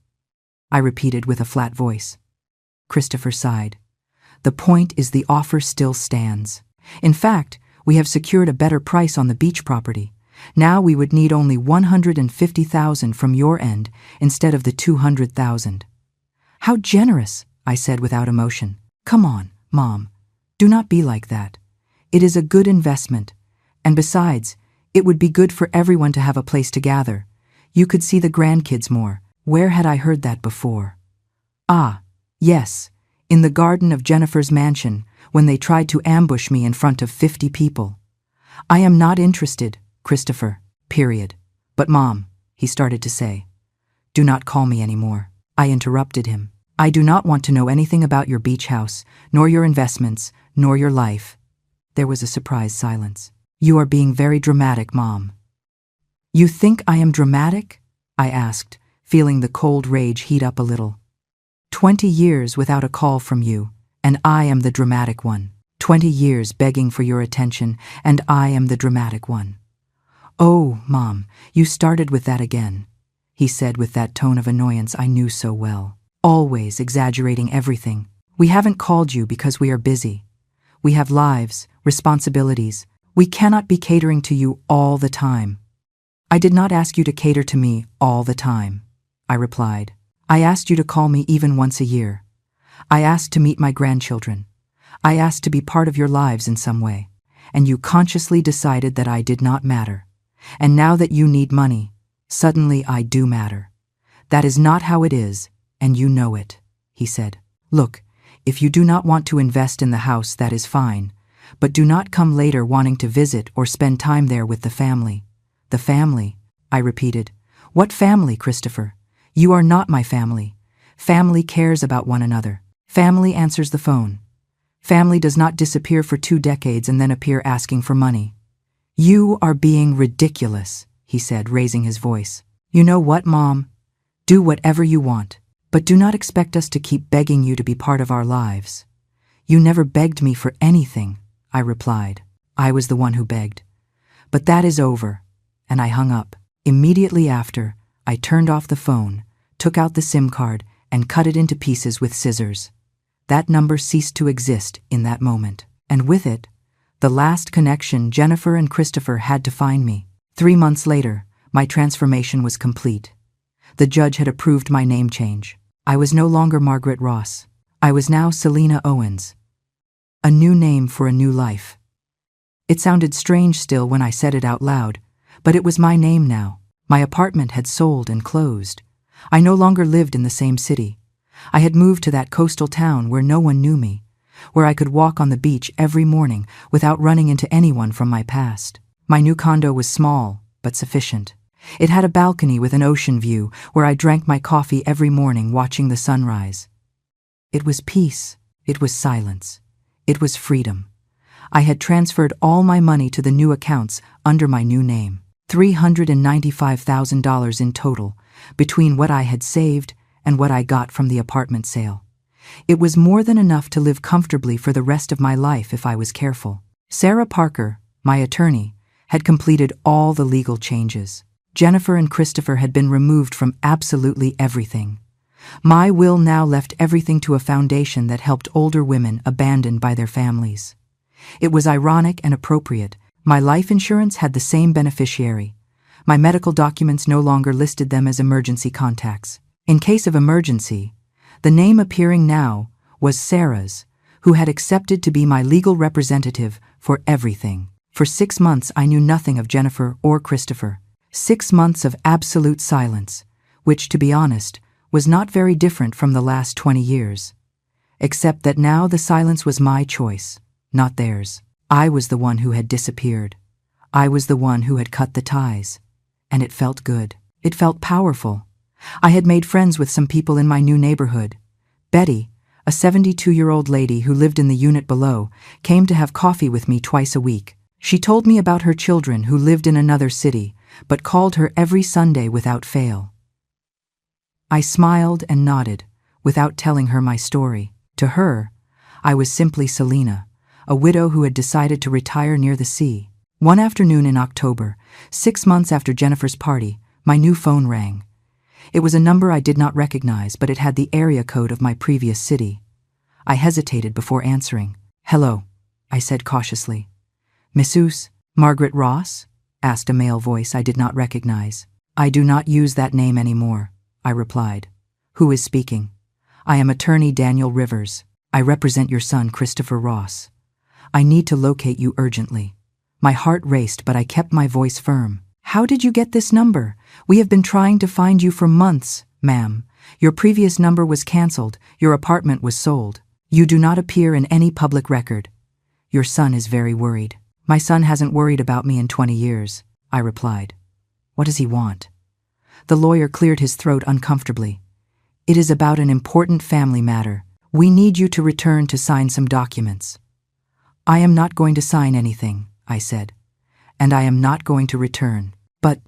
I repeated with a flat voice. Christopher sighed. "The point is the offer still stands. In fact, we have secured a better price on the beach property. Now we would need only $150,000 from your end instead of the $200,000. "How generous," I said without emotion. "Come on, Mom. Do not be like that. It is a good investment. And besides, it would be good for everyone to have a place to gather. You could see the grandkids more." Where had I heard that before? Ah, yes, in the garden of Jennifer's mansion, when they tried to ambush me in front of 50 people. "I am not interested, Christopher, period." "But Mom," he started to say. "Do not call me anymore." I interrupted him. "I do not want to know anything about your beach house, nor your investments, nor your life." There was a surprised silence. "You are being very dramatic, Mom." "You think I am dramatic?" I asked, feeling the cold rage heat up a little. 20 years without a call from you, and I am the dramatic one. 20 years begging for your attention, and I am the dramatic one. "Oh, Mom, you started with that again," he said with that tone of annoyance I knew so well. "Always exaggerating everything. We haven't called you because we are busy. We have lives, responsibilities. We cannot be catering to you all the time." "I did not ask you to cater to me all the time," I replied. "I asked you to call me even once a year. I asked to meet my grandchildren. I asked to be part of your lives in some way. And you consciously decided that I did not matter. And now that you need money, suddenly I do matter. That is not how it is, and you know it," he said. "Look, if you do not want to invest in the house, that is fine. But do not come later wanting to visit or spend time there with the family." "The family," I repeated. "What family, Christopher? You are not my family. Family cares about one another. Family answers the phone. Family does not disappear for 2 decades and then appear asking for money." "You are being ridiculous," he said, raising his voice. "You know what, Mom? Do whatever you want, but do not expect us to keep begging you to be part of our lives." "You never begged me for anything," I replied. "I was the one who begged. But that is over," and I hung up. Immediately after, I turned off the phone, took out the SIM card, and cut it into pieces with scissors. That number ceased to exist in that moment, and with it, the last connection Jennifer and Christopher had to find me. 3 months later, my transformation was complete. The judge had approved my name change. I was no longer Margaret Ross. I was now Selena Owens. A new name for a new life. It sounded strange still when I said it out loud, but it was my name now. My apartment had sold and closed. I no longer lived in the same city. I had moved to that coastal town where no one knew me. where I could walk on the beach every morning without running into anyone from my past. My new condo was small, but sufficient. It had a balcony with an ocean view where I drank my coffee every morning watching the sunrise. It was peace. It was silence. It was freedom. I had transferred all my money to the new accounts under my new name. $395,000 in total, between what I had saved and what I got from the apartment sale. It was more than enough to live comfortably for the rest of my life if I was careful. Sarah Parker, my attorney, had completed all the legal changes. Jennifer and Christopher had been removed from absolutely everything. My will now left everything to a foundation that helped older women abandoned by their families. It was ironic and appropriate. My life insurance had the same beneficiary. My medical documents no longer listed them as emergency contacts. In case of emergency, the name appearing now was Sarah's, who had accepted to be my legal representative for everything. For 6 months I knew nothing of Jennifer or Christopher. 6 months of absolute silence, which, to be honest, was not very different from the last 20 years. Except that now the silence was my choice, not theirs. I was the one who had disappeared. I was the one who had cut the ties. And it felt good. It felt powerful. I had made friends with some people in my new neighborhood. Betty, a 72-year-old lady who lived in the unit below, came to have coffee with me twice a week. She told me about her children who lived in another city, but called her every Sunday without fail. I smiled and nodded, without telling her my story. To her, I was simply Selena, a widow who had decided to retire near the sea. One afternoon in October, 6 months after Jennifer's party, my new phone rang. It was a number I did not recognize, but it had the area code of my previous city. I hesitated before answering. "Hello," I said cautiously. "Mrs. Margaret Ross?" asked a male voice I did not recognize. "I do not use that name anymore," I replied. "Who is speaking?" "I am attorney Daniel Rivers. I represent your son, Christopher Ross. I need to locate you urgently." My heart raced, but I kept my voice firm. "How did you get this number? We have been trying to find you for months, ma'am. Your previous number was canceled. Your apartment was sold. You do not appear in any public record. Your son is very worried." "My son hasn't worried about me in 20 years, I replied. "What does he want?" The lawyer cleared his throat uncomfortably. "It is about an important family matter. We need you to return to sign some documents." "I am not going to sign anything," I said. "And I am not going to return." "But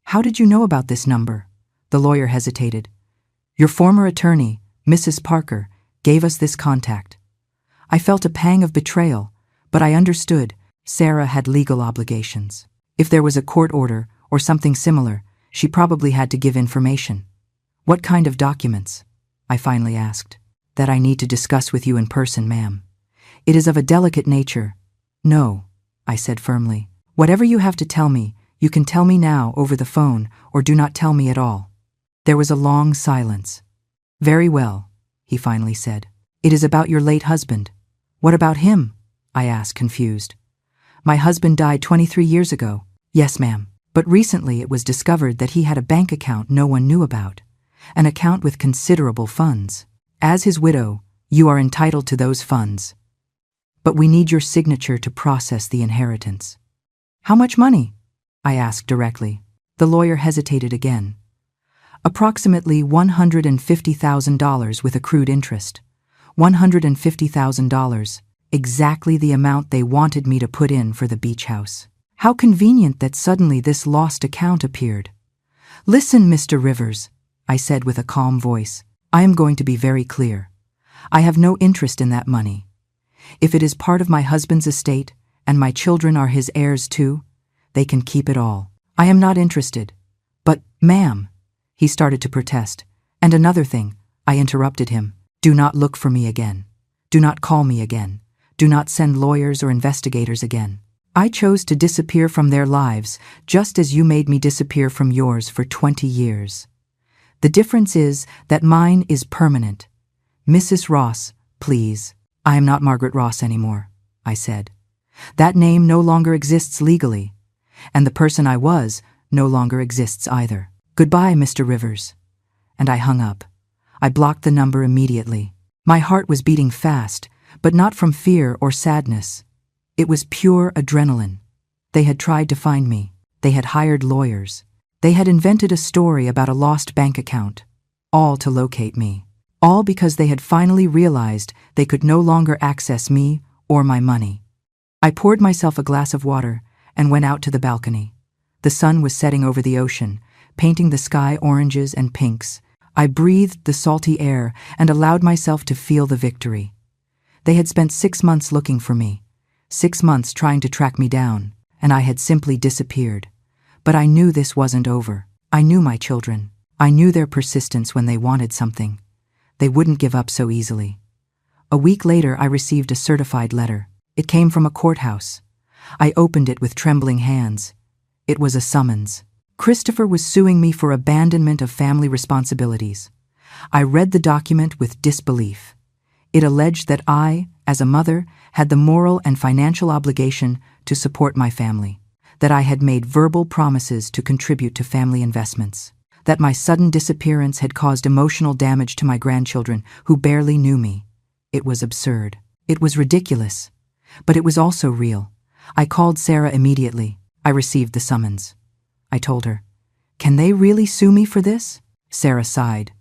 how did you know about this number?" The lawyer hesitated. "Your former attorney, Mrs. Parker, gave us this contact." I felt a pang of betrayal, but I understood Sarah had legal obligations. If there was a court order or something similar, she probably had to give information. "What kind of documents?" I finally asked. "That I need to discuss with you in person, ma'am. It is of a delicate nature." "No," I said firmly. "Whatever you have to tell me, you can tell me now over the phone or do not tell me at all." There was a long silence. "Very well," he finally said. "It is about your late husband." "What about him?" I asked, confused. "My husband died 23 years ago." "Yes, ma'am. But recently it was discovered that he had a bank account no one knew about, an account with considerable funds. As his widow, you are entitled to those funds. But we need your signature to process the inheritance." "How much money?" I asked directly. The lawyer hesitated again. "Approximately $150,000 with accrued interest. $150,000, exactly the amount they wanted me to put in for the beach house." How convenient that suddenly this lost account appeared. "Listen, Mr. Rivers," I said with a calm voice. "I am going to be very clear. I have no interest in that money. If it is part of my husband's estate, and my children are his heirs too, they can keep it all. I am not interested." "But, ma'am," he started to protest. "And another thing," I interrupted him. "Do not look for me again. Do not call me again. Do not send lawyers or investigators again. I chose to disappear from their lives just as you made me disappear from yours for 20 years. The difference is that mine is permanent. Mrs. Ross, please." "I am not Margaret Ross anymore," I said. "That name no longer exists legally, and the person I was no longer exists either. Goodbye, Mr. Rivers." And I hung up. I blocked the number immediately. My heart was beating fast, but not from fear or sadness. It was pure adrenaline. They had tried to find me. They had hired lawyers. They had invented a story about a lost bank account, all to locate me. All because they had finally realized they could no longer access me or my money. I poured myself a glass of water and went out to the balcony. The sun was setting over the ocean, painting the sky oranges and pinks. I breathed the salty air and allowed myself to feel the victory. They had spent 6 months looking for me, 6 months trying to track me down, and I had simply disappeared. But I knew this wasn't over. I knew my children. I knew their persistence when they wanted something. They wouldn't give up so easily. A week later, I received a certified letter. It came from a courthouse. I opened it with trembling hands. It was a summons. Christopher was suing me for abandonment of family responsibilities. I read the document with disbelief. It alleged that I, as a mother, had the moral and financial obligation to support my family, that I had made verbal promises to contribute to family investments, that my sudden disappearance had caused emotional damage to my grandchildren who barely knew me. It was absurd. It was ridiculous. But it was also real. I called Sarah immediately. I received the summons. I told her, "Can they really sue me for this?" Sarah sighed.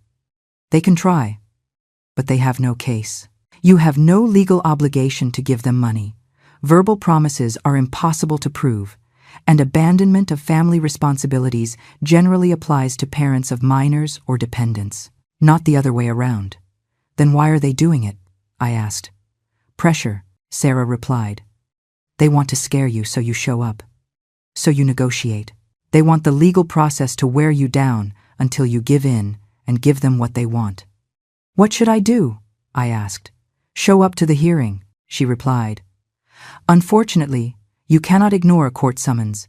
"They can try, but they have no case. You have no legal obligation to give them money. Verbal promises are impossible to prove, and abandonment of family responsibilities generally applies to parents of minors or dependents, not the other way around." "Then why are they doing it?" I asked. "Pressure," Sarah replied. "They want to scare you so you show up, so you negotiate. They want the legal process to wear you down until you give in and give them what they want." "What should I do?" I asked. "Show up to the hearing," she replied. "Unfortunately, you cannot ignore a court summons,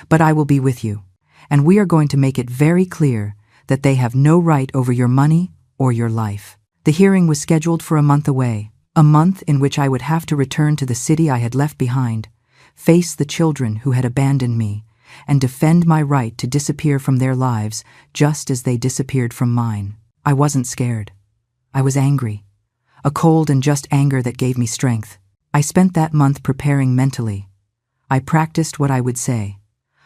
but I will be with you, and we are going to make it very clear that they have no right over your money or your life." The hearing was scheduled for a month away, a month in which I would have to return to the city I had left behind, face the children who had abandoned me, and defend my right to disappear from their lives just as they disappeared from mine. I wasn't scared. I was angry. A cold and just anger that gave me strength. I spent that month preparing mentally. I practiced what I would say.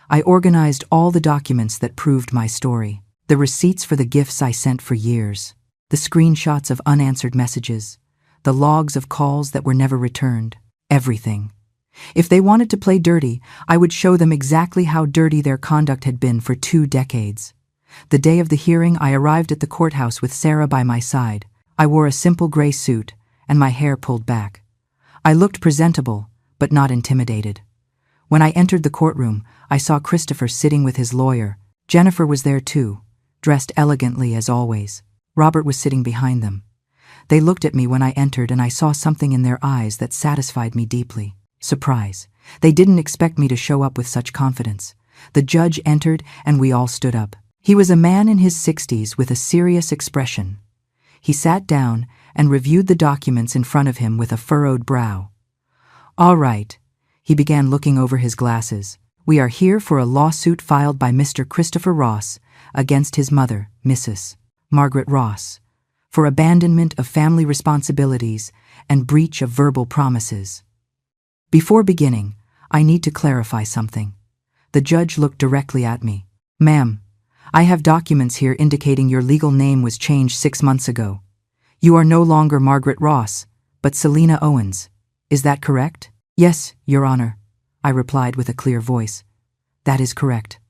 I organized all the documents that proved my story, the receipts for the gifts I sent for years, the screenshots of unanswered messages, the logs of calls that were never returned, everything. If they wanted to play dirty, I would show them exactly how dirty their conduct had been for 2 decades. The day of the hearing, I arrived at the courthouse with Sarah by my side. I wore a simple gray suit and my hair pulled back. I looked presentable, but not intimidated. When I entered the courtroom, I saw Christopher sitting with his lawyer. Jennifer was there too, dressed elegantly as always. Robert was sitting behind them. They looked at me when I entered, and I saw something in their eyes that satisfied me deeply. Surprise. They didn't expect me to show up with such confidence. The judge entered, and we all stood up. He was a man in his 60s with a serious expression. He sat down and reviewed the documents in front of him with a furrowed brow. "All right," he began, looking over his glasses. "We are here for a lawsuit filed by Mr. Christopher Ross against his mother, Mrs. Margaret Ross, for abandonment of family responsibilities and breach of verbal promises. Before beginning, I need to clarify something." The judge looked directly at me. "Ma'am, I have documents here indicating your legal name was changed 6 months ago. You are no longer Margaret Ross, but Selena Owens. Is that correct?" "Yes, Your Honor," I replied with a clear voice. "That is correct."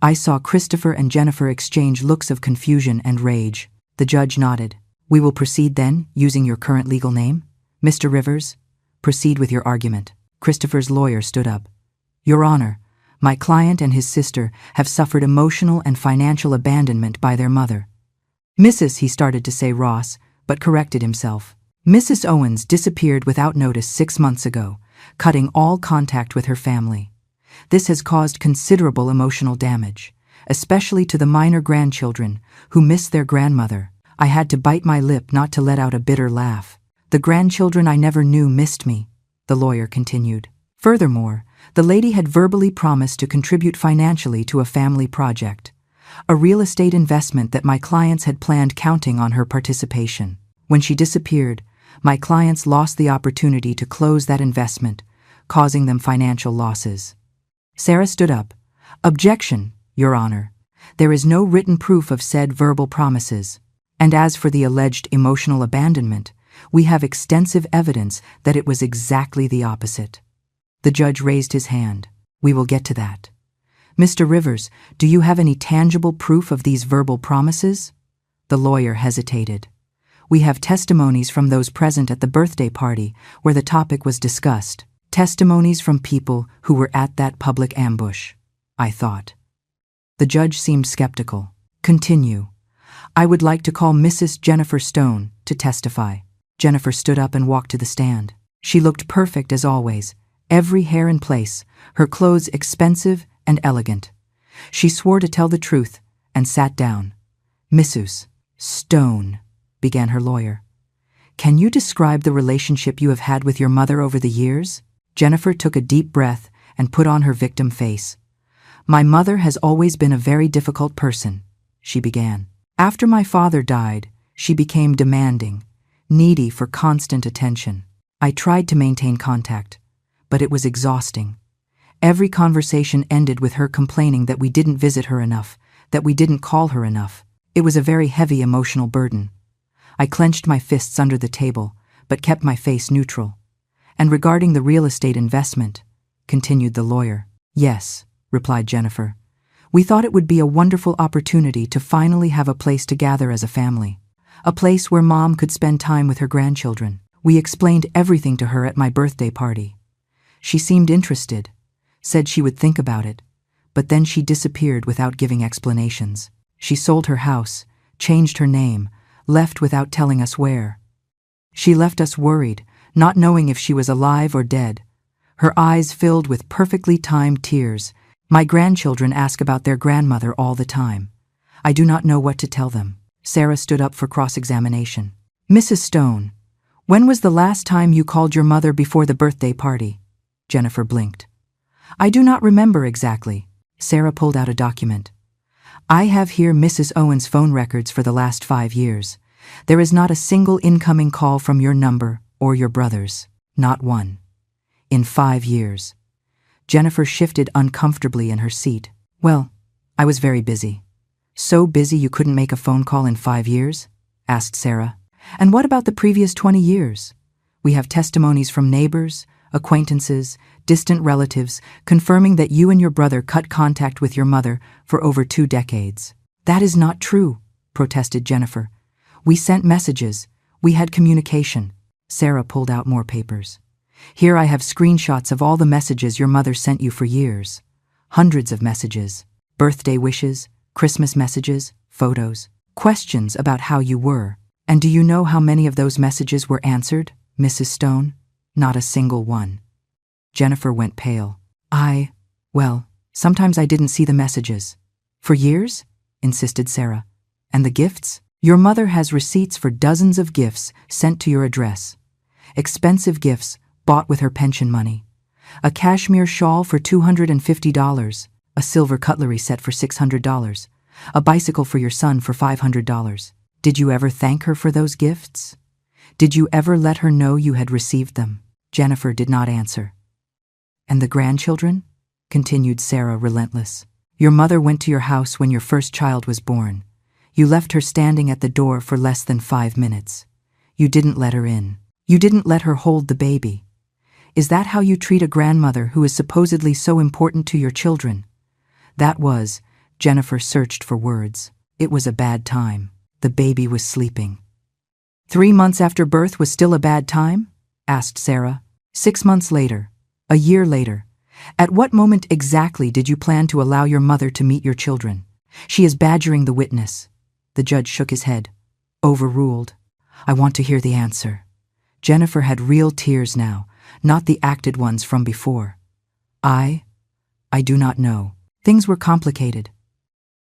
I saw Christopher and Jennifer exchange looks of confusion and rage. The judge nodded. "We will proceed then, using your current legal name. Mr. Rivers, proceed with your argument." Christopher's lawyer stood up. "Your Honor, my client and his sister have suffered emotional and financial abandonment by their mother." "Mrs." he started to say Ross, but corrected himself. "Mrs. Owens disappeared without notice 6 months ago, cutting all contact with her family. This has caused considerable emotional damage, especially to the minor grandchildren who miss their grandmother." I had to bite my lip not to let out a bitter laugh. "The grandchildren I never knew missed me," the lawyer continued. "Furthermore, the lady had verbally promised to contribute financially to a family project, a real estate investment that my clients had planned, counting on her participation. When she disappeared, My clients lost the opportunity to close that investment, causing them financial losses. Sarah stood up. Objection, Your Honor. There is no written proof of said verbal promises. And as for the alleged emotional abandonment, we have extensive evidence that it was exactly the opposite. The judge raised his hand. We will get to that. Mr. Rivers, do you have any tangible proof of these verbal promises? The lawyer hesitated. We have testimonies from those present at the birthday party where the topic was discussed. Testimonies from people who were at that public ambush, I thought. The judge seemed skeptical. Continue. I would like to call Mrs. Jennifer Stone to testify. Jennifer stood up and walked to the stand. She looked perfect as always, every hair in place, her clothes expensive and elegant. She swore to tell the truth and sat down. Mrs. Stone, began her lawyer. Can you describe the relationship you have had with your mother over the years? Jennifer took a deep breath and put on her victim face. My mother has always been a very difficult person, she began. After my father died, she became demanding, needy for constant attention. I tried to maintain contact, but it was exhausting. Every conversation ended with her complaining that we didn't visit her enough, that we didn't call her enough. It was a very heavy emotional burden. I clenched my fists under the table, but kept my face neutral. And regarding the real estate investment, continued the lawyer. Yes, replied Jennifer. We thought it would be a wonderful opportunity to finally have a place to gather as a family. A place where Mom could spend time with her grandchildren. We explained everything to her at my birthday party. She seemed interested, said she would think about it, but then she disappeared without giving explanations. She sold her house, changed her name, left without telling us where. She left us worried, not knowing if she was alive or dead. Her eyes filled with perfectly timed tears. My grandchildren ask about their grandmother all the time. I do not know what to tell them. Sarah stood up for cross-examination. Mrs. Stone, when was the last time you called your mother before the birthday party? Jennifer blinked. I do not remember exactly. Sarah pulled out a document. I have here Mrs. Owen's phone records for the last 5 years. There is not a single incoming call from your number or your brother's. Not one. In 5 years. Jennifer shifted uncomfortably in her seat. Well, I was very busy. So busy you couldn't make a phone call in 5 years? Asked Sarah. And what about the previous 20 years? We have testimonies from neighbors, acquaintances, distant relatives, confirming that you and your brother cut contact with your mother for over 2 decades. That is not true, protested Jennifer. We sent messages. We had communication. Sarah pulled out more papers. Here I have screenshots of all the messages your mother sent you for years. Hundreds of messages. Birthday wishes, Christmas messages, photos, questions about how you were. And do you know how many of those messages were answered, Mrs. Stone? Not a single one. Jennifer went pale. Well, sometimes I didn't see the messages. For years? Insisted Sarah. And the gifts? Your mother has receipts for dozens of gifts sent to your address. Expensive gifts bought with her pension money. A cashmere shawl for $250, a silver cutlery set for $600, a bicycle for your son for $500. Did you ever thank her for those gifts? Did you ever let her know you had received them? Jennifer did not answer. And the grandchildren? Continued Sarah, relentless. Your mother went to your house when your first child was born. You left her standing at the door for less than 5 minutes. You didn't let her in. You didn't let her hold the baby. Is that how you treat a grandmother who is supposedly so important to your children? That was, Jennifer searched for words. It was a bad time. The baby was sleeping. 3 months after birth was still a bad time? Asked Sarah. 6 months later. A year later. At what moment exactly did you plan to allow your mother to meet your children? She is badgering the witness. The judge shook his head. Overruled. I want to hear the answer. Jennifer had real tears now, not the acted ones from before. I do not know. Things were complicated.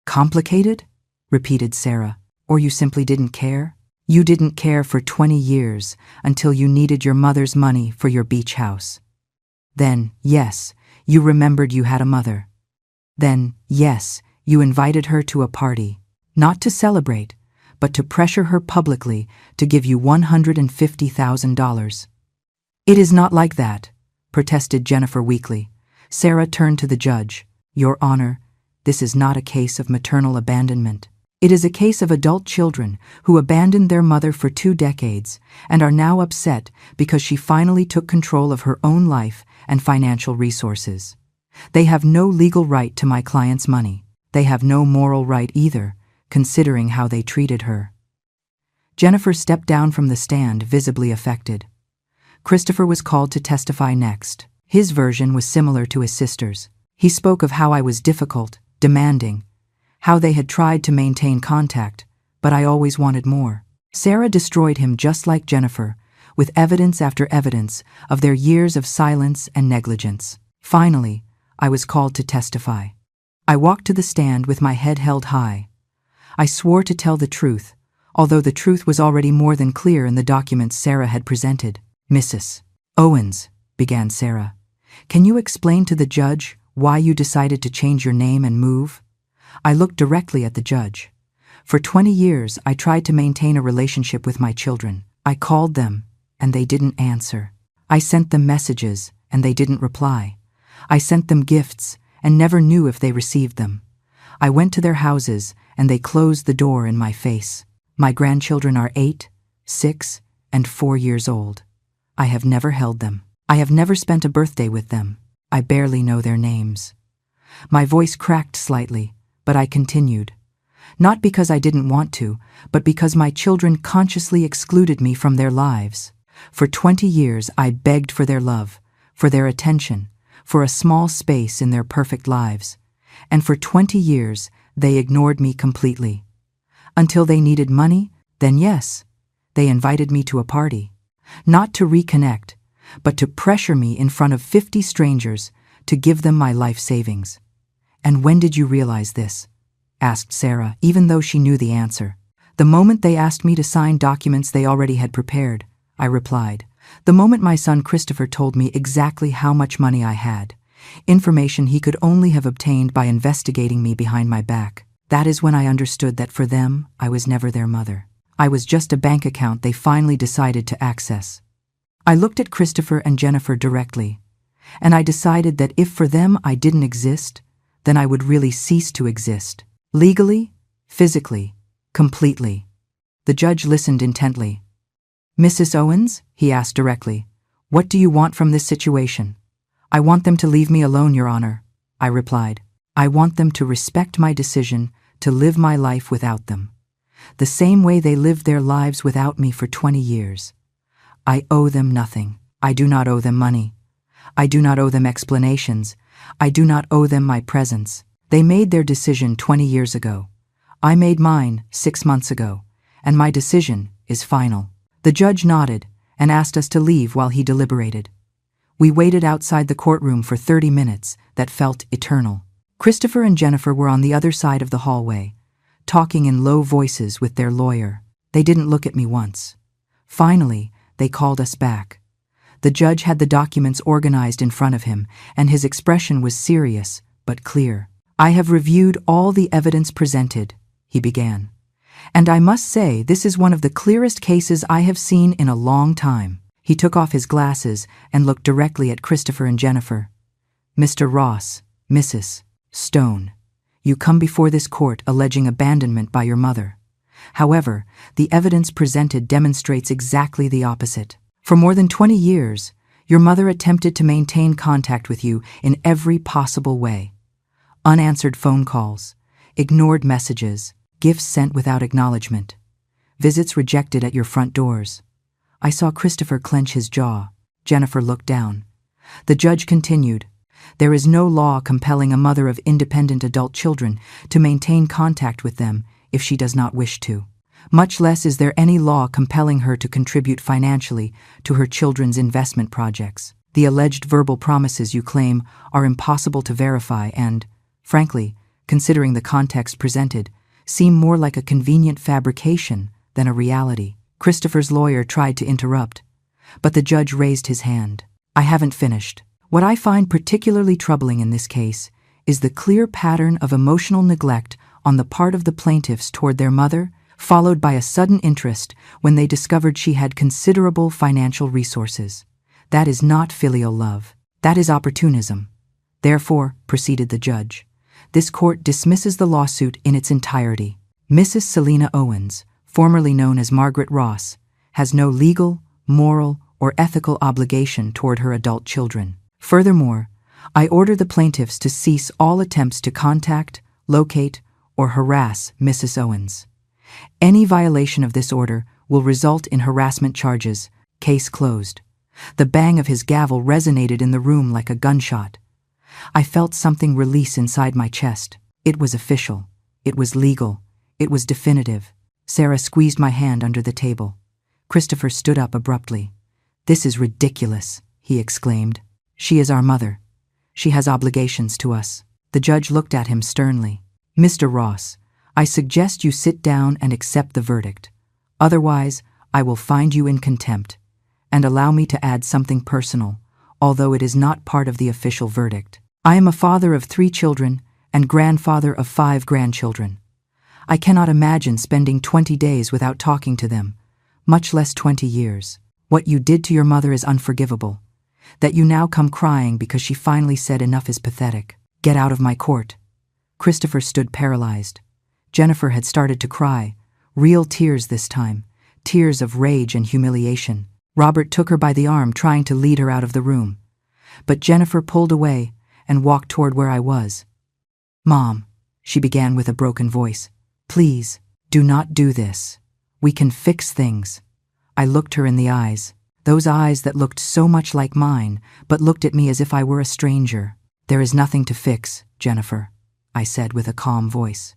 Complicated? Repeated Sarah. Or you simply didn't care? You didn't care for 20 years until you needed your mother's money for your beach house. Then, yes, you remembered you had a mother. Then, yes, you invited her to a party. Not to celebrate, but to pressure her publicly to give you $150,000. It is not like that, protested Jennifer weakly. Sarah turned to the judge. Your Honor, this is not a case of maternal abandonment. It is a case of adult children who abandoned their mother for 2 decades and are now upset because she finally took control of her own life and financial resources. They have no legal right to my client's money. They have no moral right either, considering how they treated her. Jennifer stepped down from the stand, visibly affected. Christopher was called to testify next. His version was similar to his sister's. He spoke of how I was difficult, demanding, how they had tried to maintain contact, but I always wanted more. Sarah destroyed him just like Jennifer, with evidence after evidence of their years of silence and negligence. Finally, I was called to testify. I walked to the stand with my head held high. I swore to tell the truth, although the truth was already more than clear in the documents Sarah had presented. Mrs. Owens, began Sarah, can you explain to the judge why you decided to change your name and move? I looked directly at the judge. For 20 years, I tried to maintain a relationship with my children. I called them, and they didn't answer. I sent them messages, and they didn't reply. I sent them gifts, and never knew if they received them. I went to their houses, and they closed the door in my face. My grandchildren are 8, 6, and 4 years old. I have never held them. I have never spent a birthday with them. I barely know their names. My voice cracked slightly, but I continued. Not because I didn't want to, but because my children consciously excluded me from their lives. For 20 years I begged for their love, for their attention, for a small space in their perfect lives. And for 20 years they ignored me completely. Until they needed money, then yes, they invited me to a party. Not to reconnect, but to pressure me in front of 50 strangers to give them my life savings. And when did you realize this? Asked Sarah, even though she knew the answer. The moment they asked me to sign documents they already had prepared, I replied. The moment my son Christopher told me exactly how much money I had, information he could only have obtained by investigating me behind my back. That is when I understood that for them, I was never their mother. I was just a bank account they finally decided to access. I looked at Christopher and Jennifer directly, and I decided that if for them I didn't exist, then I would really cease to exist. Legally, physically, completely. The judge listened intently. Mrs. Owens, he asked directly, what do you want from this situation? I want them to leave me alone, Your Honor, I replied. I want them to respect my decision to live my life without them, the same way they lived their lives without me for 20 years. I owe them nothing. I do not owe them money. I do not owe them explanations. I do not owe them my presence. They made their decision 20 years ago. I made mine 6 months ago, and my decision is final. The judge nodded and asked us to leave while he deliberated. We waited outside the courtroom for 30 minutes that felt eternal. Christopher and Jennifer were on the other side of the hallway, talking in low voices with their lawyer. They didn't look at me once. Finally, they called us back. The judge had the documents organized in front of him, and his expression was serious but clear. I have reviewed all the evidence presented, he began, and I must say this is one of the clearest cases I have seen in a long time. He took off his glasses and looked directly at Christopher and Jennifer. Mr. Ross, Mrs. Stone, you come before this court alleging abandonment by your mother. However, the evidence presented demonstrates exactly the opposite. For more than 20 years, your mother attempted to maintain contact with you in every possible way. Unanswered phone calls, ignored messages, gifts sent without acknowledgement, visits rejected at your front doors. I saw Christopher clench his jaw. Jennifer looked down. The judge continued, there is no law compelling a mother of independent adult children to maintain contact with them if she does not wish to. Much less is there any law compelling her to contribute financially to her children's investment projects. The alleged verbal promises you claim are impossible to verify and, frankly, considering the context presented, seem more like a convenient fabrication than a reality. Christopher's lawyer tried to interrupt, but the judge raised his hand. I haven't finished. What I find particularly troubling in this case is the clear pattern of emotional neglect on the part of the plaintiffs toward their mother followed by a sudden interest when they discovered she had considerable financial resources. That is not filial love. That is opportunism. Therefore, proceeded the judge, this court dismisses the lawsuit in its entirety. Mrs. Selina Owens, formerly known as Margaret Ross, has no legal, moral, or ethical obligation toward her adult children. Furthermore, I order the plaintiffs to cease all attempts to contact, locate, or harass Mrs. Owens. Any violation of this order will result in harassment charges. Case closed. The bang of his gavel resonated in the room like a gunshot. I felt something release inside my chest. It was official. It was legal. It was definitive. Sarah squeezed my hand under the table. Christopher stood up abruptly. "This is ridiculous," he exclaimed. "She is our mother. She has obligations to us." The judge looked at him sternly. "Mr. Ross, I suggest you sit down and accept the verdict. Otherwise, I will find you in contempt. And allow me to add something personal, although it is not part of the official verdict. I am a father of 3 children and grandfather of 5 grandchildren. I cannot imagine spending 20 days without talking to them, much less 20 years. What you did to your mother is unforgivable. That you now come crying because she finally said enough is pathetic. Get out of my court." Christopher stood paralyzed. Jennifer had started to cry, real tears this time, tears of rage and humiliation. Robert took her by the arm, trying to lead her out of the room. But Jennifer pulled away and walked toward where I was. "Mom," she began with a broken voice, "please, do not do this. We can fix things." I looked her in the eyes, those eyes that looked so much like mine, but looked at me as if I were a stranger. "There is nothing to fix, Jennifer," I said with a calm voice.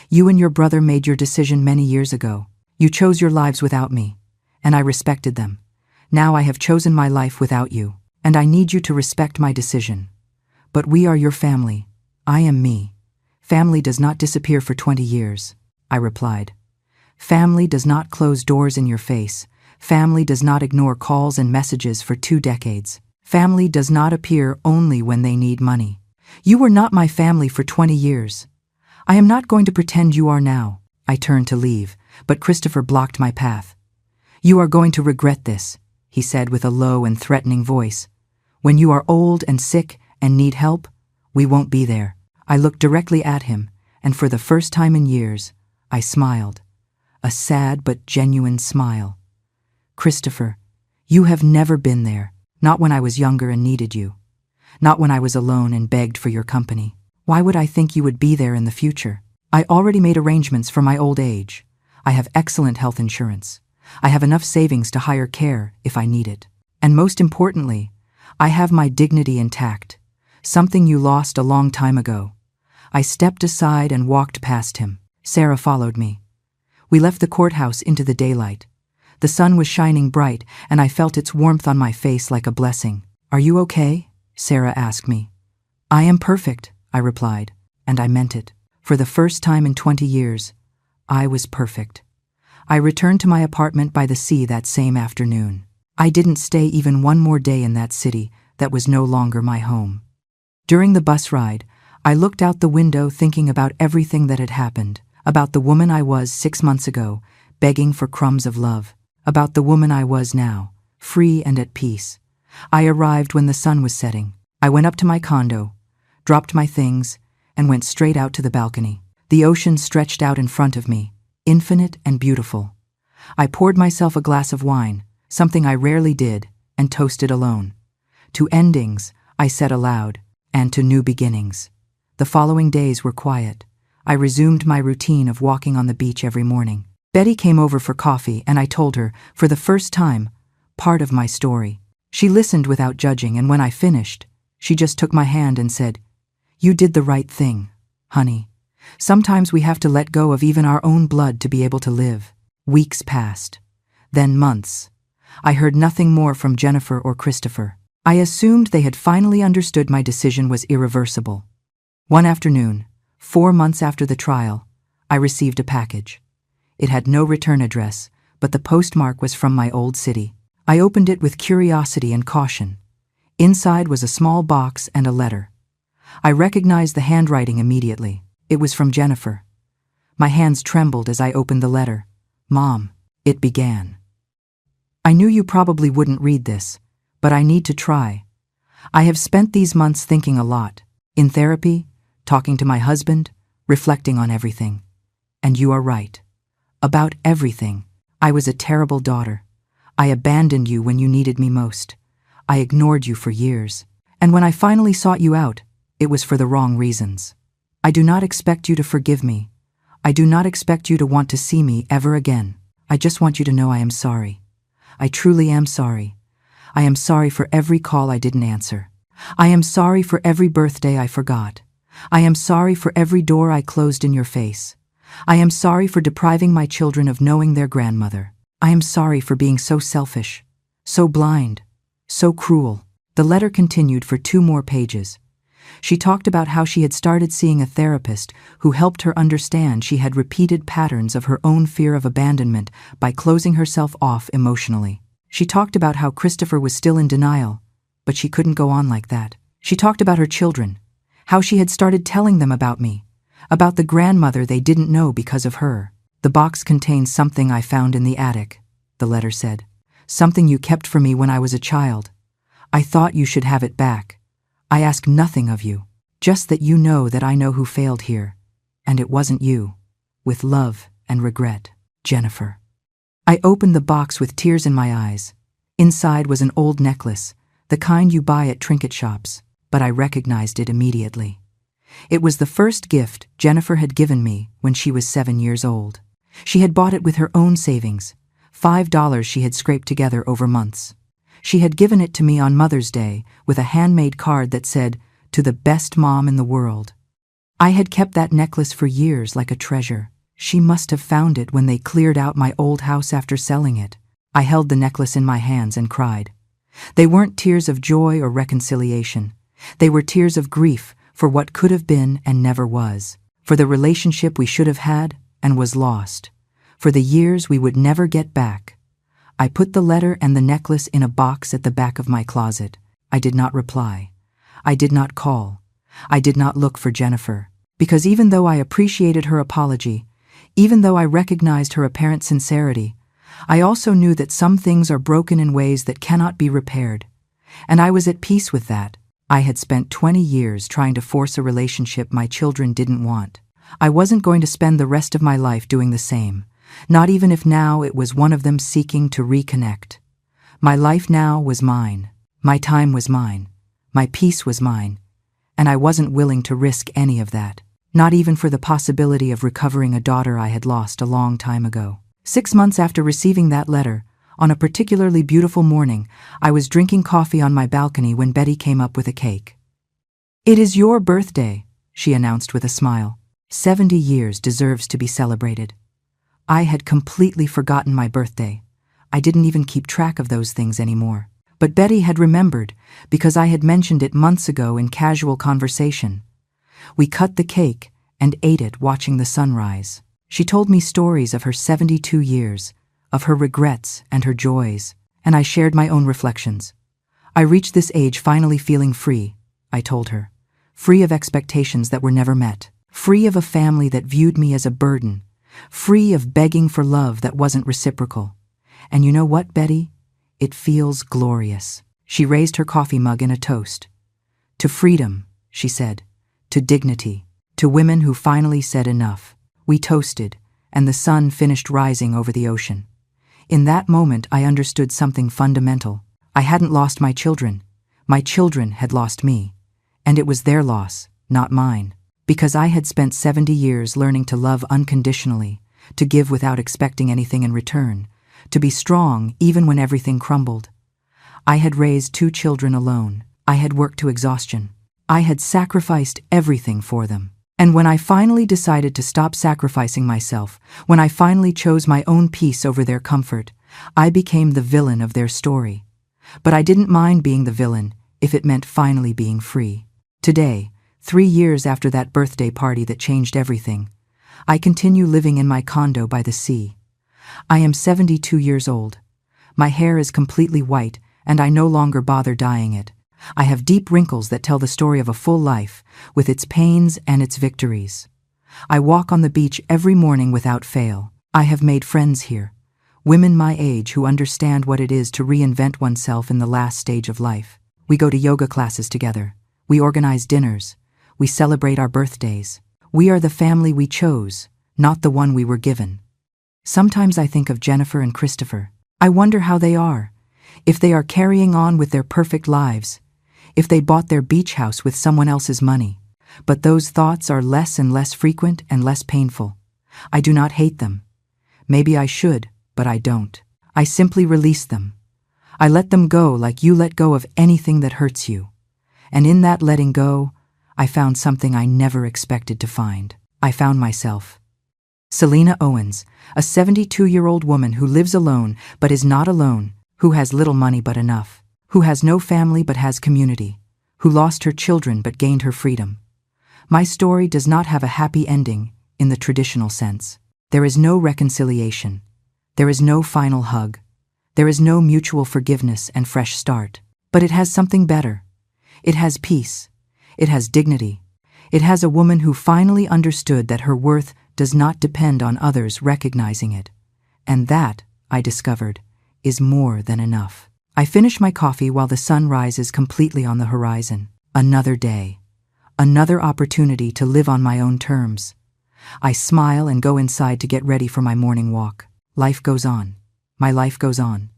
"You and your brother made your decision many years ago. You chose your lives without me, and I respected them. Now I have chosen my life without you, and I need you to respect my decision. But we are your family. I am me. Family does not disappear for 20 years, I replied. Family does not close doors in your face. Family does not ignore calls and messages for 2 decades. Family does not appear only when they need money. You were not my family for 20 years. I am not going to pretend you are now." I turned to leave, but Christopher blocked my path. "You are going to regret this," he said with a low and threatening voice. "When you are old and sick and need help, we won't be there." I looked directly at him, and for the first time in years, I smiled. A sad but genuine smile. "Christopher, you have never been there. Not when I was younger and needed you. Not when I was alone and begged for your company. Why would I think you would be there in the future? I already made arrangements for my old age. I have excellent health insurance. I have enough savings to hire care if I need it. And most importantly, I have my dignity intact, something you lost a long time ago." I stepped aside and walked past him. Sarah followed me. We left the courthouse into the daylight. The sun was shining bright, and I felt its warmth on my face like a blessing. "Are you okay?" Sarah asked me. "I am perfect," I replied, and I meant it. For the first time in 20 years, I was perfect. I returned to my apartment by the sea that same afternoon. I didn't stay even one more day in that city that was no longer my home. During the bus ride, I looked out the window thinking about everything that had happened, about the woman I was 6 months ago, begging for crumbs of love, about the woman I was now, free and at peace. I arrived when the sun was setting. I went up to my condo, dropped my things, and went straight out to the balcony. The ocean stretched out in front of me, infinite and beautiful. I poured myself a glass of wine, something I rarely did, and toasted alone. To endings, I said aloud, and to new beginnings. The following days were quiet. I resumed my routine of walking on the beach every morning. Betty came over for coffee, and I told her, for the first time, part of my story. She listened without judging, and when I finished, she just took my hand and said, "You did the right thing, honey. Sometimes we have to let go of even our own blood to be able to live." Weeks passed. Then months. I heard nothing more from Jennifer or Christopher. I assumed they had finally understood my decision was irreversible. One afternoon, 4 months after the trial, I received a package. It had no return address, but the postmark was from my old city. I opened it with curiosity and caution. Inside was a small box and a letter. I recognized the handwriting immediately. It was from Jennifer. My hands trembled as I opened the letter. "Mom," it began. "I knew you probably wouldn't read this, but I need to try. I have spent these months thinking a lot, in therapy, talking to my husband, reflecting on everything. And you are right. About everything. I was a terrible daughter. I abandoned you when you needed me most. I ignored you for years. And when I finally sought you out, it was for the wrong reasons. I do not expect you to forgive me. I do not expect you to want to see me ever again. I just want you to know I am sorry. I truly am sorry. I am sorry for every call I didn't answer. I am sorry for every birthday I forgot. I am sorry for every door I closed in your face. I am sorry for depriving my children of knowing their grandmother. I am sorry for being so selfish, so blind, so cruel." The letter continued for 2 more pages. She talked about how she had started seeing a therapist who helped her understand she had repeated patterns of her own fear of abandonment by closing herself off emotionally. She talked about how Christopher was still in denial, but she couldn't go on like that. She talked about her children, how she had started telling them about me, about the grandmother they didn't know because of her. "The box contains something I found in the attic," the letter said. "Something you kept from me when I was a child. I thought you should have it back. I ask nothing of you, just that you know that I know who failed here. And it wasn't you. With love and regret, Jennifer." I opened the box with tears in my eyes. Inside was an old necklace, the kind you buy at trinket shops, but I recognized it immediately. It was the first gift Jennifer had given me when she was 7 years old. She had bought it with her own savings, $5 she had scraped together over months. She had given it to me on Mother's Day with a handmade card that said, "To the best mom in the world." I had kept that necklace for years like a treasure. She must have found it when they cleared out my old house after selling it. I held the necklace in my hands and cried. They weren't tears of joy or reconciliation. They were tears of grief for what could have been and never was, for the relationship we should have had and was lost, for the years we would never get back. I put the letter and the necklace in a box at the back of my closet. I did not reply. I did not call. I did not look for Jennifer, because even though I appreciated her apology, even though I recognized her apparent sincerity, I also knew that some things are broken in ways that cannot be repaired. And I was at peace with that. I had spent 20 years trying to force a relationship my children didn't want. I wasn't going to spend the rest of my life doing the same, not even if now it was one of them seeking to reconnect. My life now was mine. My time was mine. My peace was mine. And I wasn't willing to risk any of that, not even for the possibility of recovering a daughter I had lost a long time ago. 6 months after receiving that letter, on a particularly beautiful morning, I was drinking coffee on my balcony when Betty came up with a cake. "It is your birthday," she announced with a smile. 70 years deserves to be celebrated. I had completely forgotten my birthday. I didn't even keep track of those things anymore. But Betty had remembered, because I had mentioned it months ago in casual conversation. We cut the cake and ate it watching the sunrise. She told me stories of her 72 years, of her regrets and her joys, and I shared my own reflections. I reached this age finally feeling free, I told her. Free of expectations that were never met. Free of a family that viewed me as a burden. Free of begging for love that wasn't reciprocal. And you know what, Betty? It feels glorious. She raised her coffee mug in a toast. To freedom, she said. To dignity. To women who finally said enough. We toasted, and the sun finished rising over the ocean. In that moment, I understood something fundamental. I hadn't lost my children. My children had lost me. And it was their loss, not mine. Because I had spent 70 years learning to love unconditionally, to give without expecting anything in return, to be strong even when everything crumbled. I had raised 2 children alone. I had worked to exhaustion. I had sacrificed everything for them. And when I finally decided to stop sacrificing myself, when I finally chose my own peace over their comfort, I became the villain of their story. But I didn't mind being the villain if it meant finally being free. Today, 3 years after that birthday party that changed everything, I continue living in my condo by the sea. I am 72 years old. My hair is completely white, and I no longer bother dyeing it. I have deep wrinkles that tell the story of a full life, with its pains and its victories. I walk on the beach every morning without fail. I have made friends here, women my age who understand what it is to reinvent oneself in the last stage of life. We go to yoga classes together. We organize dinners. We celebrate our birthdays. We are the family we chose, not the one we were given. Sometimes I think of Jennifer and Christopher. I wonder how they are, if they are carrying on with their perfect lives, if they bought their beach house with someone else's money. But those thoughts are less and less frequent and less painful. I do not hate them. Maybe I should, but I don't. I simply release them. I let them go like you let go of anything that hurts you. And in that letting go, I found something I never expected to find. I found myself. Selena Owens, a 72-year-old woman who lives alone but is not alone, who has little money but enough, who has no family but has community, who lost her children but gained her freedom. My story does not have a happy ending in the traditional sense. There is no reconciliation. There is no final hug. There is no mutual forgiveness and fresh start. But it has something better. It has peace. It has dignity. It has a woman who finally understood that her worth does not depend on others recognizing it. And that, I discovered, is more than enough. I finish my coffee while the sun rises completely on the horizon. Another day. Another opportunity to live on my own terms. I smile and go inside to get ready for my morning walk. Life goes on. My life goes on.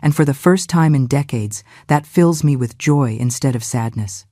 And for the first time in decades, that fills me with joy instead of sadness.